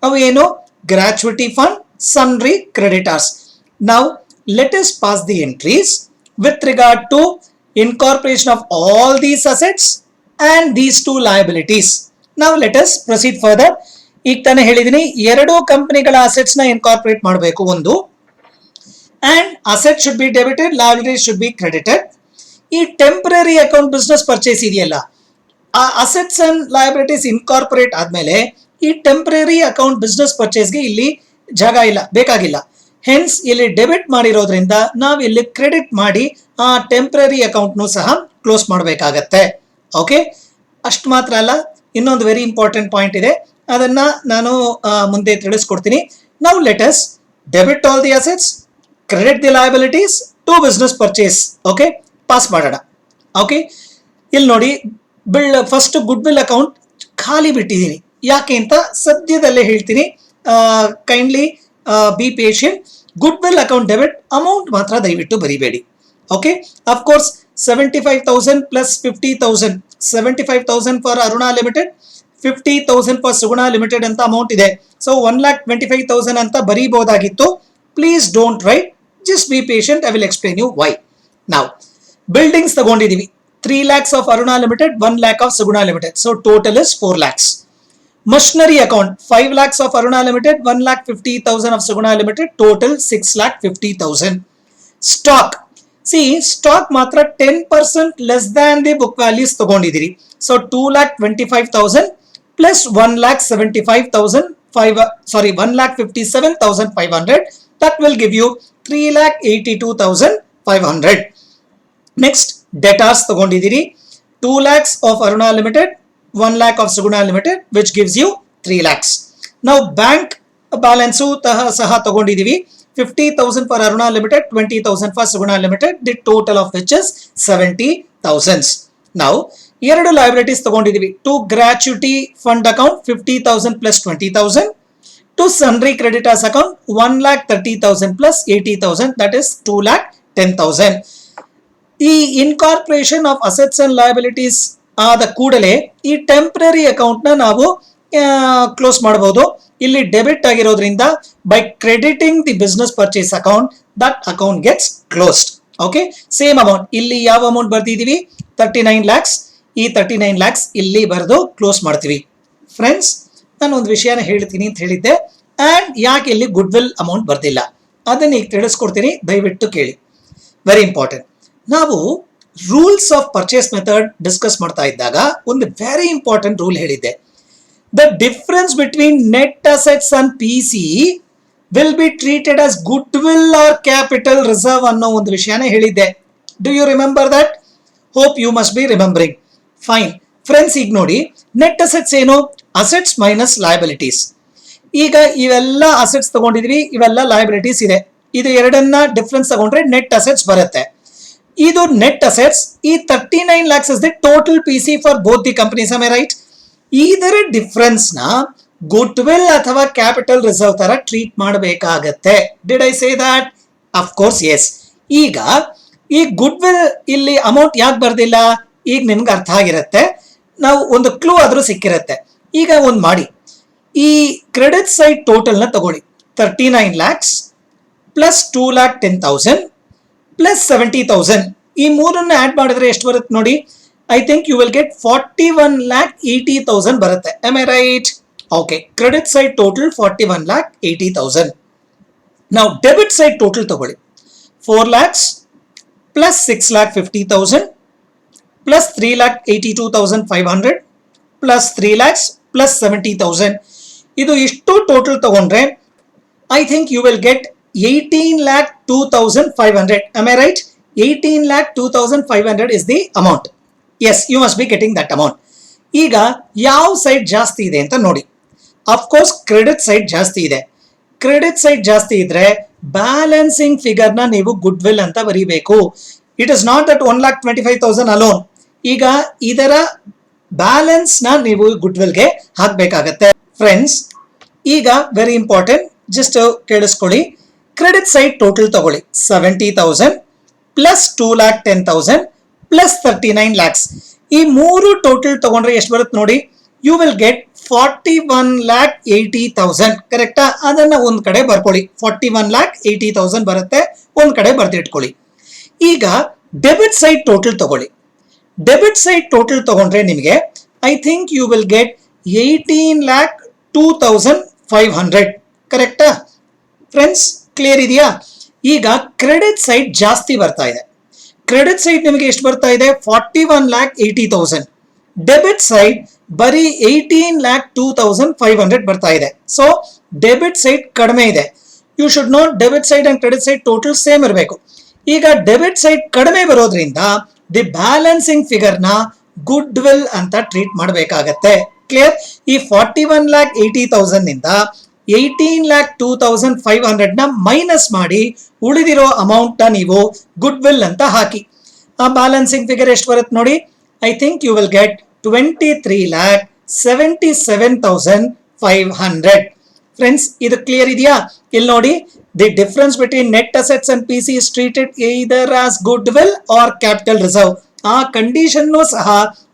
ಅವು ಏನು, ಗ್ರಾಚ್ಯುಟಿ ಫಂಡ್, ಸನ್ರಿ ಕ್ರೆಡಿಟರ್ಸ್. ನಾವು let us pass the entries with regard to incorporation of all these assets and these two liabilities. Now let us proceed further. ಈಗ ತಾನೇ ಹೇಳಿದೀನಿ, ಎರಡು ಕಂಪನಿಗಳ ಅಸೆಟ್ಸ್ ನ ಇನ್ಕಾರ್ಪೊರೇಟ್ ಮಾಡಬೇಕು. ಒಂದು, and asset should be debited, liabilities should be credited. ಈ ಟೆಂಪರರಿ ಅಕೌಂಟ್ ಬಿಸ್ನೆಸ್ ಪರ್ಚೇಸ್ ಇದೆಯಲ್ಲ, ಆ ಅಸೆಟ್ಸ್ ಅಂಡ್ ಲಯಬಿಲಿಟೀಸ್ ಇನ್ಕಾರ್ಪೊರೇಟ್ ಆದ್ಮೇಲೆ ಈ ಟೆಂಪರರಿ ಅಕೌಂಟ್ ಬಿಸ್ನೆಸ್ ಪರ್ಚೇಸ್ಗೆ ಇಲ್ಲಿ ಜಾಗ ಇಲ್ಲ, ಬೇಕಾಗಿಲ್ಲ. ಹೆನ್ಸ್ ಇಲ್ಲಿ ಡೆಬಿಟ್ ಮಾಡಿರೋದ್ರಿಂದ ನಾವು ಇಲ್ಲಿ ಕ್ರೆಡಿಟ್ ಮಾಡಿ ಆ ಟೆಂಪರರಿ ಅಕೌಂಟ್ನು ಸಹ ಕ್ಲೋಸ್ ಮಾಡಬೇಕಾಗತ್ತೆ. ಓಕೆ, ಅಷ್ಟು ಮಾತ್ರ ಅಲ್ಲ, ಇನ್ನೊಂದು ವೆರಿ ಇಂಪಾರ್ಟೆಂಟ್ ಪಾಯಿಂಟ್ ಇದೆ. ಅದನ್ನ ನಾನು ಮುಂದೆ ತಿಳಿಸ್ಕೊಡ್ತೀನಿ. Now let us debit all the assets, credit the liabilities to business purchase. Okay, pass ಮಾಡೋಣ. ಓಕೆ, ಇಲ್ಲಿ ನೋಡಿ, ಫಸ್ಟ್ ಗುಡ್ ವಿಲ್ ಅಕೌಂಟ್ ಖಾಲಿ ಬಿಟ್ಟಿದ್ದೀನಿ. ಯಾಕೆ ಅಂತ ಸದ್ಯದಲ್ಲೇ ಹೇಳ್ತೀನಿ. Kindly be patient. Goodwill account debit amount ಮಾತ್ರ ದಯವಿಟ್ಟು ಬರಿಬೇಡಿ. Okay, of course 75,000 plus 50,000, 75,000 for Aruna limited, 50,000 for Suguna limited ಅಂತ ಅಮೌಂಟ್ ಇದೆ. ಸೊ 1,25,000 ಅಂತ ಬರೀಬಹುದಾಗಿತ್ತು. Please don't write, just be patient, I will explain you why. ನಾವು ಬಿಲ್ಡಿಂಗ್ಸ್ ತಗೊಂಡಿದೀವಿ. 3 lakhs of Aruna Limited, 1 lakh of Suguna Limited. So total is 4 lakhs. Machinery account, 5 lakhs of Aruna Limited, 1,50,000 of Suguna Limited, total 6,50,000. Stock. See, stock matra 10% less than the book values ತಗೊಂಡಿದ್ದೀರಿ. So 2,25,000 plus 1,75,000, 1,57,500. That will give you 3,82,500. Next, debtors ತಗೊಂಡಿದ್ದೀರಿ. 2 lakhs of Aruna Limited, 1 lakh of Suguna Limited, which gives you 3 lakhs. Now bank balance ಸಹ ತಗೊಂಡಿದ್ದೀವಿ. 50,000 for Aruna Limited, 20,000 for Suguna Limited, the total of which is 70,000. Now ಎರಡು liabilities ತಗೊಂಡಿದ್ದೀವಿ. To gratuity fund account 50,000 plus 20,000, to sundry creditors account 1,30,000 plus 80,000, that is 2,10,000. ಈ incorporation of assets and liabilities ಆದ ಕೂಡಲೇ ಈ ಟೆಂಪರರಿ ಅಕೌಂಟ್ ನ ನಾವು ಕ್ಲೋಸ್ ಮಾಡಬಹುದು. ಇಲ್ಲಿ ಡೆಬಿಟ್ ಆಗಿರೋದ್ರಿಂದ by crediting the business purchase account, that account gets closed. Okay, same amount ಇಲ್ಲಿ ಯಾವ ಅಮೌಂಟ್ ಬರ್ದಿದೀವಿ, 39 lakhs. ಈ 39 lakhs ಇಲ್ಲಿ ಬರೆದು ಕ್ಲೋಸ್ ಮಾಡ್ತೀವಿ. ಫ್ರೆಂಡ್ಸ್, ನಾನು ಒಂದು ವಿಷಯನ ಹೇಳ್ತೀನಿ ಅಂತ ಹೇಳಿದ್ದೆ, ಅಂಡ್ ಯಾಕೆ ಇಲ್ಲಿ ಗುಡ್ ವಿಲ್ ಅಮೌಂಟ್ ಬರ್ದಿಲ್ಲ ಅದನ್ನ ಈಗ ತಿಳಿಸ್ಕೊಡ್ತೀನಿ, ದಯವಿಟ್ಟು ಕೇಳಿ. Very important. ನಾವು rules of purchase method discuss ಮಾಡ್ತಾ ಇದ್ದಾಗ ಒಂದು ವೆರಿ ಇಂಪಾರ್ಟೆಂಟ್ ರೂಲ್ ಹೇಳಿದ್ದೆ. The difference between net assets and PC will be treated as goodwill or capital reserve ಅನ್ನೋ ಒಂದು ವಿಷಯನ ಹೇಳಿದ್ದೆ. Do you remember that? Hope you must be remembering. Fine friends, ಈಗ ನೋಡಿ, ನೆಟ್ ಅಸೆಟ್ಸ್ ಏನು? Assets minus liabilities. ಈಗ ಇವೆಲ್ಲ ಅಸೆಟ್ಸ್ ತಗೊಂಡಿದ್ವಿ, ಇವೆಲ್ಲ ಲಯಬಿಲಿಟೀಸ್ ಇದೆ. ಇದು ಎರಡನ್ನ ಡಿಫರೆನ್ಸ್ ತಗೊಂಡ್ರೆ ನೆಟ್ ಅಸೆಟ್ಸ್ ಬರುತ್ತೆ. ಇದು ನೆಟ್ ಅಸೆಟ್ಸ್. ಈ 39 lakhs is the total PC for both the companies. Am I right? ಇದರ ಡಿಫರೆನ್ಸ್ ನ ಗುಡ್ ವಿಲ್ ಅಥವಾ ಕ್ಯಾಪಿಟಲ್ ರಿಸರ್ವ್ ತರ ಟ್ರೀಟ್ ಮಾಡಬೇಕಾಗತ್ತೆ. Did I say that? Of course yes. ಈಗ ಈ ಗುಡ್ ವಿಲ್ ಇಲ್ಲಿ ಅಮೌಂಟ್ ಯಾಕೆ ಬರ್ದಿಲ್ಲ ಈಗ ನಿಮ್ಗೆ ಅರ್ಥ ಆಗಿರುತ್ತೆ. ನಾವು ಒಂದು ಕ್ಲೂ ಆದ್ರೂ ಸಿಕ್ಕಿರುತ್ತೆ. ಈಗ ಒಂದು ಮಾಡಿ, ಈ ಕ್ರೆಡಿಟ್ ಸೈಡ್ ಟೋಟಲ್ ನ ತಗೊಳ್ಳಿ. 39 lakhs ಪ್ಲಸ್ 2,10,000 ಪ್ಲಸ್ 70,000. ಈ ಮೂರನ್ನ ಆಡ್ ಮಾಡಿದ್ರೆ ಎಷ್ಟು ಬರುತ್ತೆ ನೋಡಿ. I think you will get 41,80,000 ಬರುತ್ತೆ. Am I right? Okay, credit side total 41,80,000. ನಾವು ಡೆಬಿಟ್ ಸೈಡ್ ಟೋಟಲ್ ತಗೊಳ್ಳಿ. 4 lakhs plus 6,50,000 plus 3,82,500 plus 3 lakhs plus 70,000. ಇದು ಇಷ್ಟು ಟೋಟಲ್ ತಗೊಂಡ್ರೆ I think you will get 18,02,500. Am I right? 18,02,500 is the amount. Yes, you must be getting that amount. ಈಗ ಯಾವ ಸೈಡ್ ಜಾಸ್ತಿ ಇದೆ ಅಂತ ನೋಡಿ. ಅಫ್ಕೋರ್ಸ್ ಕ್ರೆಡಿಟ್ ಸೈಡ್ ಜಾಸ್ತಿ ಇದೆ. ಕ್ರೆಡಿಟ್ ಸೈಡ್ ಜಾಸ್ತಿ ಇದ್ರೆ ಬ್ಯಾಲೆನ್ಸಿಂಗ್ ಫಿಗರ್ ನ ನೀವು ಗುಡ್ ವಿಲ್ ಅಂತ ಬರೀಬೇಕು. It is not that 1,25,000 alone. ಈಗ ಇದರ ಬ್ಯಾಲೆನ್ಸ್ ನ ನೀವು ಗುಡ್ ವಿಲ್ ಗೆ ಹಾಕ್ಬೇಕಾಗತ್ತೆ. ಫ್ರೆಂಡ್ಸ್, ಈಗ ವೆರಿ ಇಂಪಾರ್ಟೆಂಟ್, ಜಸ್ಟ್ ಕೇಳಿಸ್ಕೊಳ್ಳಿ. ಕ್ರೆಡಿಟ್ ಸೈಡ್ ಟೋಟಲ್ ತಗೊಳ್ಳಿ. 70,000 ಪ್ಲಸ್ 2,10,000 ಪ್ಲಸ್ 39 lakhs. ಈ ಮೂರು ಟೋಟಲ್ ತಗೊಂಡ್ರೆ ಎಷ್ಟು ಬರುತ್ತೆ ನೋಡಿ. You will get 41,80,000. ಕರೆಕ್ಟಾ? ಅದನ್ನ ಒಂದ್ ಕಡೆ ಬರ್ಕೊಳ್ಳಿ. 41,80,000 ಬರುತ್ತೆ, ಒಂದ್ ಕಡೆ ಬರ್ದಿಟ್ಕೊಳ್ಳಿ. ಈಗ ಡೆಬಿಟ್ ಸೈಡ್ ಟೋಟಲ್ ತಗೊಳ್ಳಿ. ಡೆಬಿಟ್ ಸೈಡ್ ಟೋಟಲ್ ತಗೊಂಡ್ರೆ ನಿಮಗೆ I think you will get 18,02,500. ಕರೆಕ್ಟಾ ಫ್ರೆಂಡ್ಸ್? ಕ್ಲಿಯರ್ ಇದೆಯಾ? ಈಗ ಕ್ರೆಡಿಟ್ ಸೈಡ್ ಜಾಸ್ತಿ ಬರ್ತಾ ಇದೆ. ಕ್ರೆಡಿಟ್ ಸೈಡ್ ನಿಮಗೆ ಎಷ್ಟು ಬರ್ತಾ ಇದೆ? 41,80,000. ಡೆಬಿಟ್ ಸೈಡ್ ಬರೀ 18,02,500 ಬರ್ತಾ ಇದೆ. ಸೊ ಡೆಬಿಟ್ ಸೈಡ್ ಕಡಿಮೆ ಇದೆ. You should note debit side and credit side total same ಇರಬೇಕು. ಈಗ ಡೆಬಿಟ್ ಸೈಡ್ ಕಡಿಮೆ ಬರೋದ್ರಿಂದ ದಿ ಬ್ಯಾಲೆನ್ಸಿಂಗ್ ಫಿಗರ್ ನ ಗುಡ್ ವಿಲ್ ಅಂತ ಟ್ರೀಟ್ ಮಾಡಬೇಕಾಗತ್ತೆ. ಕ್ಲಿಯರ್? ಈ 41,80,000 ನಿಂದ 18,02,500 ನ ಮೈನಸ್ ಮಾಡಿ ಉಳಿದಿರೋ ಅಮೌಂಟ್ ನ ನೀವು ಗುಡ್ ವಿಲ್ ಅಂತ ಹಾಕಿ. ಆ ಬ್ಯಾಲೆನ್ಸಿಂಗ್ ಫಿಗರ್ ಎಷ್ಟು ಬರುತ್ತೆ ನೋಡಿ. I think you will get 23,77,500. Friends, ಇದು ಕ್ಲಿಯರ್ ಇದೆಯಾ? ಇಲ್ಲಿ ನೋಡಿ, the difference between net assets and P C is treated either as goodwill or capital reserve. ಆ ಕಂಡೀಷನ್ ಸಹ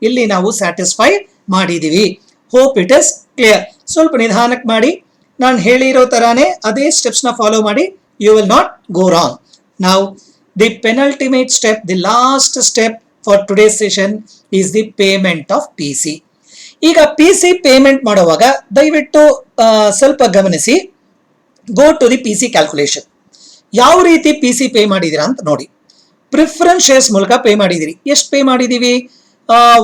ಇಲ್ಲಿ ನಾವು ಸ್ಯಾಟಿಸ್ಫೈ ಮಾಡಿದೀವಿ. Hope it is clear. ಸ್ವಲ್ಪ ನಿಧಾನಕ್ಕೆ ಮಾಡಿ, ನಾನು ಹೇಳಿರೋ ತರಾನೇ ಅದೇ ಸ್ಟೆಪ್ಸ್ ನ ಫಾಲೋ ಮಾಡಿ. You will not go wrong. ನಾವು the penultimate step, the last step for today's session is the payment of P C. ಈಗ ಪಿ ಸಿ ಪೇಮೆಂಟ್ ಮಾಡುವಾಗ ದಯವಿಟ್ಟು ಸ್ವಲ್ಪ ಗಮನಿಸಿ. Go to the P C calculation. ಯಾವ ರೀತಿ ಪಿ ಸಿ ಪೇ ಮಾಡಿದೀರಾ ಅಂತ ನೋಡಿ. ಪ್ರಿಫರೆನ್ಸ್ ಶೇರ್ಸ್ ಮೂಲಕ ಪೇ ಮಾಡಿದಿರಿ. ಎಷ್ಟು ಪೇ ಮಾಡಿದೀವಿ?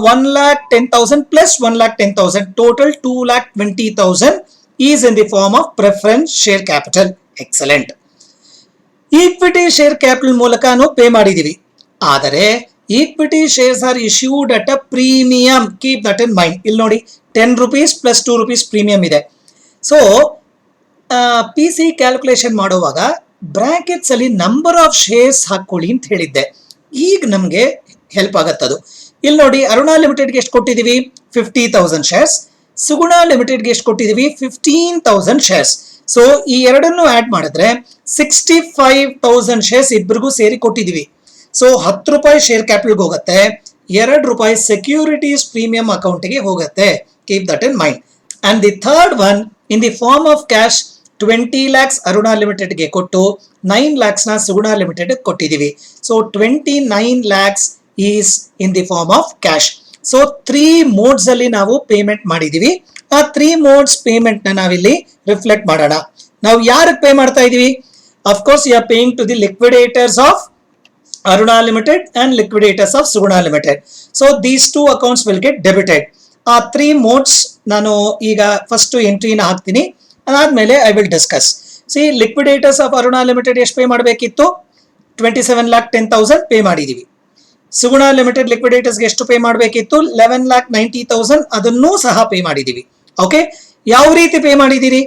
1,10,000 plus 1,10,000, total 2,20,000 is in the form of preference share capital. Excellent. Equity share capital ಮೂಲಕನೂ ಪೇ ಮಾಡಿದೀವಿ. ಆದರೆ equity shares are issued at a premium. Keep that in mind. ಇಲ್ಲಿ ನೋಡಿ, 10 rupees ಪ್ಲಸ್ 2 rupees ಪ್ರೀಮಿಯಂ ಇದೆ. ಸೊ ಪಿ ಸಿ ಕ್ಯಾಲ್ಕುಲೇಷನ್ ಮಾಡುವಾಗ ಬ್ರಾಕೆಟ್ಸ್ ಅಲ್ಲಿ ನಂಬರ್ ಆಫ್ ಶೇರ್ಸ್ ಹಾಕೊಳ್ಳಿ ಅಂತ ಹೇಳಿದ್ದೆ. ಈಗ ನಮಗೆ ಹೆಲ್ಪ್ ಆಗತ್ತದು. ಇಲ್ಲಿ ನೋಡಿ, ಅರುಣಾ ಲಿಮಿಟೆಡ್ಗೆ ಎಷ್ಟು ಕೊಟ್ಟಿದೀವಿ? 50,000 ಶೇರ್ಸ್. ಸುಗುಣ ಲಿಮಿಟೆಡ್ಗೆ ಎಷ್ಟು ಕೊಟ್ಟಿದೀವಿ? 15,000 ಶೇರ್ಸ್. ಸೊ ಈ ಎರಡನ್ನು ಆಡ್ ಮಾಡಿದ್ರೆ 65,000 ಶೇರ್ಸ್ ಇಬ್ಬರಿಗೂ ಸೇರಿ ಕೊಟ್ಟಿದೀವಿ. ಸೊ 10 ರೂಪಾಯಿ ಶೇರ್ ಕ್ಯಾಪಿಟಲ್ಗೆ ಹೋಗುತ್ತೆ, 2 ರೂಪಾಯಿ ಸೆಕ್ಯೂರಿಟೀಸ್ ಪ್ರೀಮಿಯಂ ಅಕೌಂಟ್ಗೆ ಹೋಗುತ್ತೆ. Keep that in mind. And the third one in the form of cash 20 lakhs Aruna ಲಿಮಿಟೆಡ್ಗೆ ಕೊಟ್ಟು 9 lakhs ನ ಸುಗುಣ ಲಿಮಿಟೆಡ್ ಕೊಟ್ಟಿದೀವಿ. So 29 lakhs is in the form of cash. So 3 modes ಅಲ್ಲಿ ನಾವು ಪೇಮೆಂಟ್ ಮಾಡಿದೀವಿ. ಆ 3 ಮೋಡ್ಸ್ ಪೇಮೆಂಟ್ ನ ನಾವಿಲ್ಲಿ ರಿಫ್ಲೆಕ್ಟ್ ಮಾಡೋಣ. ನಾವು ಯಾರಿಗೆ ಪೇ ಮಾಡ್ತಾ ಇದೀವಿ? Of course you are paying to the liquidators of Aruna Limited and liquidators of Suguna Limited. So these two accounts will get debited. ಆ 3 modes ನಾನು ಈಗ ಫಸ್ಟ್ ಎಂಟ್ರಿನ ಹಾಕ್ತೀನಿ, ಅದಾದ್ಮೇಲೆ I will discuss. C, liquidators of Aruna limited ಎಷ್ಟು ಪೇ ಮಾಡಬೇಕಿತ್ತು? 27,10,000 ಪೇ ಮಾಡಿದೀವಿ. ಸುಗುಣ ಲಿಮಿಟೆಡ್ ಲಿಕ್ವಿಡೇಟರ್ಸ್ಗೆ ಎಷ್ಟು ಪೇ ಮಾಡಬೇಕಿತ್ತು? 11,90,000, ಅದನ್ನೂ ಸಹ ಪೇ ಮಾಡಿದೀವಿ. ಓಕೆ, ಯಾವ ರೀತಿ ಪೇ ಮಾಡಿದಿರಿ?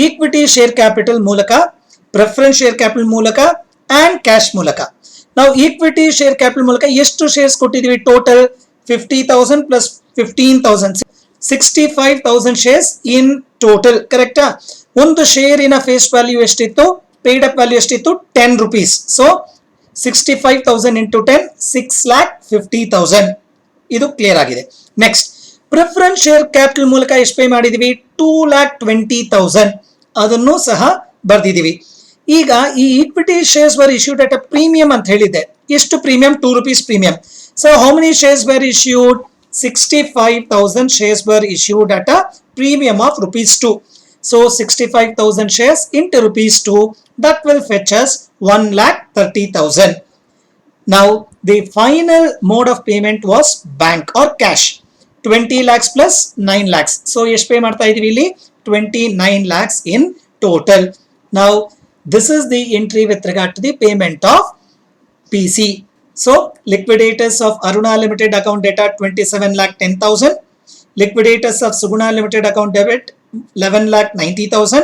ಈಕ್ವಿಟಿ ಶೇರ್ ಕ್ಯಾಪಿಟಲ್ ಮೂಲಕ, ಪ್ರಿಫರೆನ್ಸ್ ಶೇರ್ ಕ್ಯಾಪಿಟಲ್ ಮೂಲಕ ಅಂಡ್ ಕ್ಯಾಶ್ ಮೂಲಕ. ನಾವು ಈಕ್ವಿಟಿ ಶೇರ್ ಕ್ಯಾಪಿಟಲ್ ಮೂಲಕ ಎಷ್ಟು ಶೇರ್ಸ್ ಕೊಟ್ಟಿದೀವಿ? Total 50,000 plus 15,000, 65,000 shares in total. ಕರೆಕ್ಟಾ? ಒಂದು ಶೇರಿನ ಫೇಸ್ ವ್ಯಾಲ್ಯೂ ಎಷ್ಟಿತ್ತು? ಪೇಡ್ ಅಪ್ ವ್ಯಾಲ್ಯೂ ಎಷ್ಟಿತ್ತು? 10 rupees. So 65,000 into 10, 6,50,000. ಇದು ಕ್ಲಿಯರ್ ಆಗಿದೆ. ನೆಕ್ಸ್ಟ್, ಪ್ರಿಫರೆನ್ಸ್ ಶೇರ್ ಕ್ಯಾಪಿಟಲ್ ಮೂಲಕ ಎಷ್ಟು ಪೇ ಮಾಡಿದೀವಿ? 2,20,000, ಅದನ್ನು ಸಹ ಬರ್ದಿದೀವಿ. ಈಗ ಈ equity shares var issued at a premium ಅಂತ ಹೇಳಿದ್ದೆ. ಎಷ್ಟು premium? 2 rupees premium. So how many shares var issued? 65,000 shares were issued at a premium of ₹2. So 65,000 shares into ₹2, that will fetch us 1,30,000. Now the final mode of payment was bank or cash. 20 lakhs plus 9 lakhs. So ಎಷ್ಟು ಪೇ ಮಾಡ್ತಾ ಇದೀವಿ ಇಲ್ಲಿ? 29 lakhs in total. Now this is the entry with regard to the payment of PC. So liquidators of Aruna Limited account data 27,10,000, liquidators of Suguna Limited account debit 11,90,000,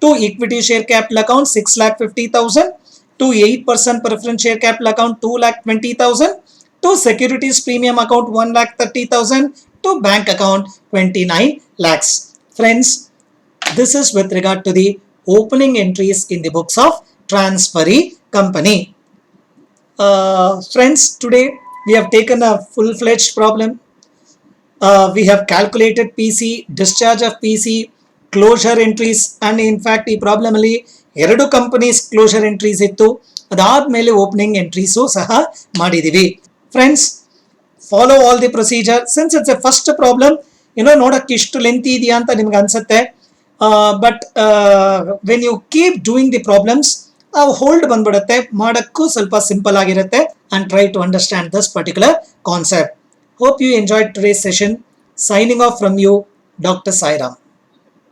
to equity share capital account 6,50,000, to 8% preference share capital account 2,20,000, to securities premium account 1,30,000, to bank account 29 lakhs. Friends, this is with regard to the opening entries in the books of Transferee Company. Friends, today we have taken a full-fledged problem. We have calculated PC, discharge of PC, closure entries, and in fact ಈ ಪ್ರಾಬ್ಲಮ್ ಅಲ್ಲಿ 2 ಕಂಪನೀಸ್ ಕ್ಲೋಸರ್ ಎಂಟ್ರೀಸ್ ಇತ್ತು. ಅದಾದ್ಮೇಲೆ ಓಪನಿಂಗ್ ಎಂಟ್ರೀಸು ಸಹ ಮಾಡಿದೀವಿ. Friends, follow all the procedure. Since it's a first problem, ನೋಡಕ್ಕೆ ಇಷ್ಟು ಲೆಂತಿ ಇದೆಯಾ ಅಂತ ನಿಮ್ಗೆ ಅನ್ಸುತ್ತೆ. But when you keep doing the problems, hold ಬಂದ್ಬಿಡುತ್ತೆ, ಮಾಡಕ್ಕೂ ಸ್ವಲ್ಪ ಸಿಂಪಲ್ ಆಗಿರುತ್ತೆ. And try to understand this particular concept. Hope you enjoyed today's session. Signing off from you, Dr. Sai Ram.